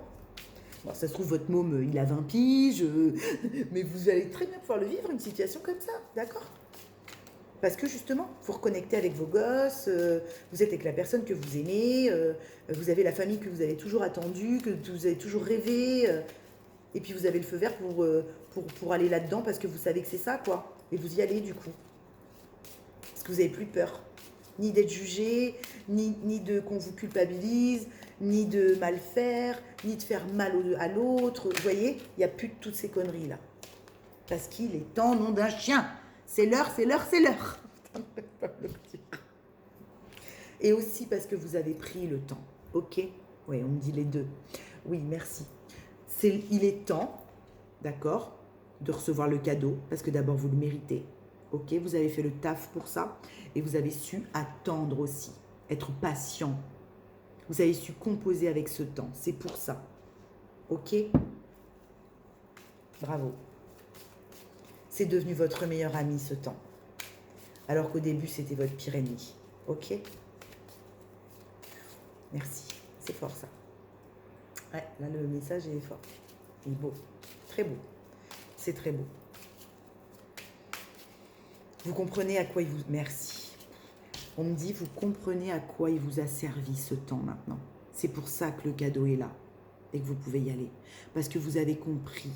Bon, ça se trouve, votre môme, il a 20 piges, mais vous allez très bien pouvoir le vivre, une situation comme ça, d'accord? Parce que justement, vous reconnectez avec vos gosses, vous êtes avec la personne que vous aimez, vous avez la famille que vous avez toujours attendue, que vous avez toujours rêvé, et puis vous avez le feu vert pour aller là-dedans parce que vous savez que c'est ça, quoi. Et vous y allez, du coup. Parce que vous n'avez plus peur. Ni d'être jugé, ni de qu'on vous culpabilise, ni de mal faire, ni de faire mal à l'autre. Vous voyez, il n'y a plus de toutes ces conneries-là. Parce qu'il est temps, nom d'un chien. C'est l'heure, c'est l'heure, c'est l'heure. Et aussi parce que vous avez pris le temps. Ok. Oui, on me dit les deux. Oui, merci. Il est temps, d'accord, de recevoir le cadeau, parce que d'abord, vous le méritez. Ok, vous avez fait le taf pour ça, et vous avez su attendre aussi, être patient. Vous avez su composer avec ce temps, c'est pour ça. Ok? Bravo. C'est devenu votre meilleur ami ce temps. Alors qu'au début, c'était votre pire ennemi. Ok? Merci. C'est fort ça. Ouais, là le message est fort. Il est beau. Très beau. C'est très beau. Vous comprenez à quoi il vous... Merci. On me dit, vous comprenez à quoi il vous a servi ce temps maintenant. C'est pour ça que le cadeau est là et que vous pouvez y aller. Parce que vous avez compris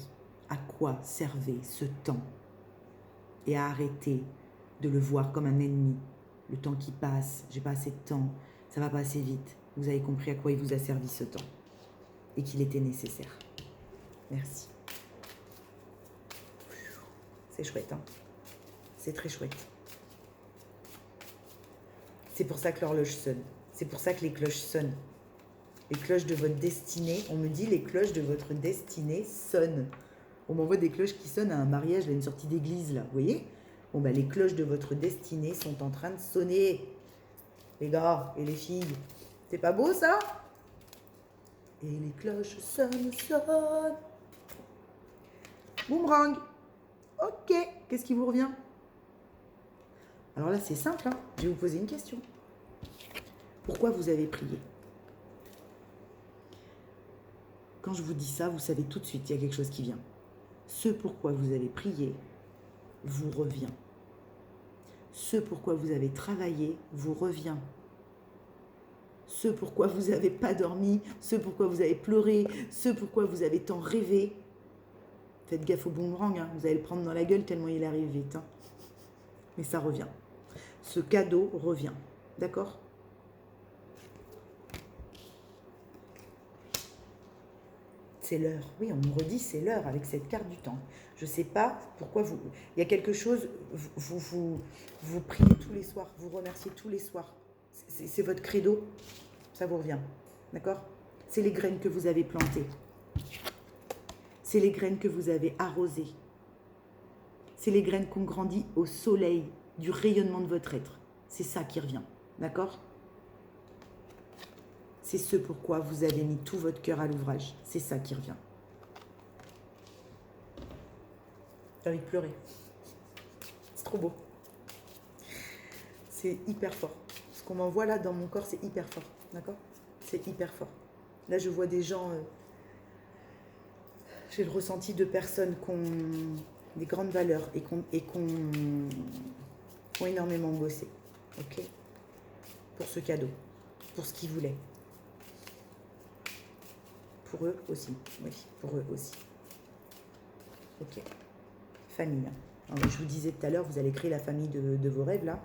à quoi servait ce temps et à arrêter de le voir comme un ennemi. Le temps qui passe, j'ai pas assez de temps, ça va passer vite. Vous avez compris à quoi il vous a servi ce temps et qu'il était nécessaire. Merci. C'est chouette, hein? C'est très chouette. C'est pour ça que l'horloge sonne. C'est pour ça que les cloches sonnent. Les cloches de votre destinée, on me dit les cloches de votre destinée sonnent. On m'envoie des cloches qui sonnent à un mariage, à une sortie d'église, là, vous voyez? Bon, bah, les cloches de votre destinée sont en train de sonner. Les gars et les filles, c'est pas beau, ça? Et les cloches sonnent, sonnent. Boomerang. Ok, qu'est-ce qui vous revient? Alors là, c'est simple, hein. Je vais vous poser une question. Pourquoi vous avez prié? Quand je vous dis ça, vous savez tout de suite, il y a quelque chose qui vient. Ce pourquoi vous avez prié vous revient. Ce pourquoi vous avez travaillé vous revient. Ce pourquoi vous n'avez pas dormi, ce pourquoi vous avez pleuré, ce pourquoi vous avez tant rêvé. Faites gaffe au boomerang, hein. Vous allez le prendre dans la gueule tellement il arrive vite. Hein. Mais ça revient. Ce cadeau revient. D'accord ? C'est l'heure. Oui, on me redit c'est l'heure avec cette carte du temps. Je ne sais pas pourquoi vous... Il y a quelque chose, vous priez tous les soirs, vous remerciez tous les soirs. C'est votre credo, ça vous revient. D'accord ? C'est les graines que vous avez plantées. C'est les graines que vous avez arrosées. C'est les graines qu'on grandit au soleil du rayonnement de votre être. C'est ça qui revient. D'accord ? C'est ce pourquoi vous avez mis tout votre cœur à l'ouvrage. C'est ça qui revient. J'ai envie de pleurer. C'est trop beau. C'est hyper fort. Ce qu'on m'envoie là dans mon corps, c'est hyper fort. D'accord ? C'est hyper fort. Là, je vois des gens... j'ai le ressenti de personnes qui ont des grandes valeurs et qui ont énormément bossé. Ok ? Pour ce cadeau. Pour ce qu'ils voulaient. Pour eux aussi. Oui, pour eux aussi. Ok. Famille. Alors, je vous disais tout à l'heure, vous allez créer la famille de vos rêves, là.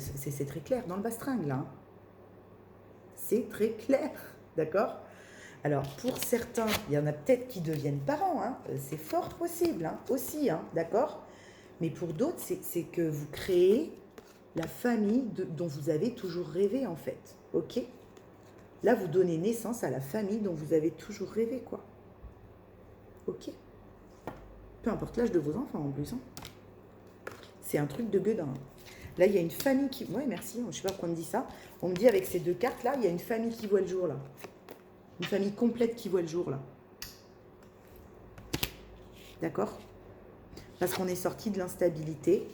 C'est très clair, dans le bastringue, là. C'est très clair, d'accord ? Alors, pour certains, il y en a peut-être qui deviennent parents, hein. C'est fort possible, hein, aussi, hein, d'accord ? Mais pour d'autres, c'est que vous créez la famille dont vous avez toujours rêvé, en fait, ok ? Là, vous donnez naissance à la famille dont vous avez toujours rêvé, quoi. Ok ? Peu importe l'âge de vos enfants, en plus. Hein. C'est un truc de gueudin. Là, il y a une famille qui... Ouais, merci, je ne sais pas pourquoi on me dit ça. On me dit, avec ces deux cartes-là, il y a une famille qui voit le jour, là. Une famille complète qui voit le jour, là. D'accord ? Parce qu'on est sorti de l'instabilité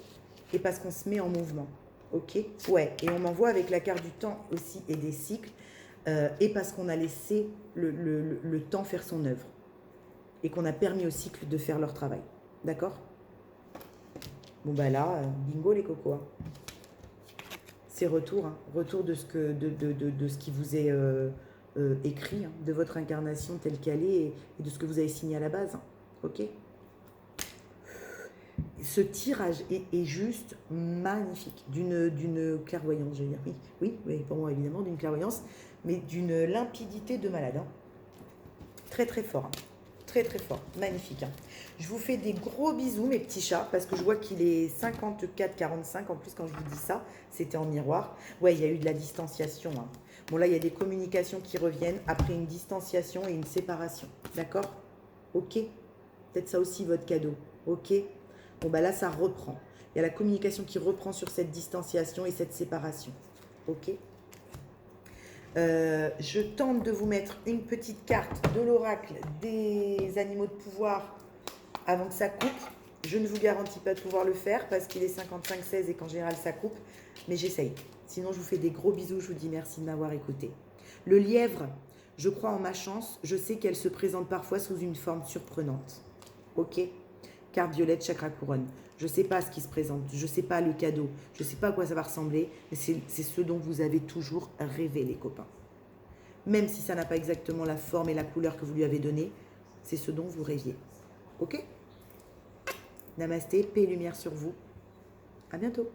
et parce qu'on se met en mouvement. Ok ? Ouais, et on m'envoie avec la carte du temps aussi et des cycles. Et parce qu'on a laissé le temps faire son œuvre et qu'on a permis aux cycles de faire leur travail. D'accord ? Bon, bah là, bingo les cocos. Hein. C'est retour, hein. Retour de ce qui vous est écrit, hein, de votre incarnation telle qu'elle est et de ce que vous avez signé à la base. Hein. Ok ? Ce tirage est juste magnifique, d'une clairvoyance, je veux dire. Oui, pour moi évidemment, d'une clairvoyance, mais d'une limpidité de malade. Hein. Très très fort, hein. Très très fort, magnifique. Hein. Je vous fais des gros bisous mes petits chats, parce que je vois qu'il est 54-45, en plus quand je vous dis ça, c'était en miroir. Ouais, il y a eu de la distanciation. Hein. Bon, là, il y a des communications qui reviennent après une distanciation et une séparation. D'accord? Ok? Peut-être ça aussi, votre cadeau. Ok? Bon, bah là, ça reprend. Il y a la communication qui reprend sur cette distanciation et cette séparation. Ok? Je tente de vous mettre une petite carte de l'oracle des animaux de pouvoir avant que ça coupe. Je ne vous garantis pas de pouvoir le faire parce qu'il est 55-16 et qu'en général ça coupe, mais j'essaye. Sinon, je vous fais des gros bisous, je vous dis merci de m'avoir écouté. Le lièvre, je crois en ma chance, je sais qu'elle se présente parfois sous une forme surprenante. Ok? Carte violette, chakra couronne. Je ne sais pas ce qui se présente, je ne sais pas le cadeau, je ne sais pas à quoi ça va ressembler, mais c'est ce dont vous avez toujours rêvé, les copains. Même si ça n'a pas exactement la forme et la couleur que vous lui avez donnée, c'est ce dont vous rêviez. Ok? Namasté, paix et lumière sur vous. À bientôt.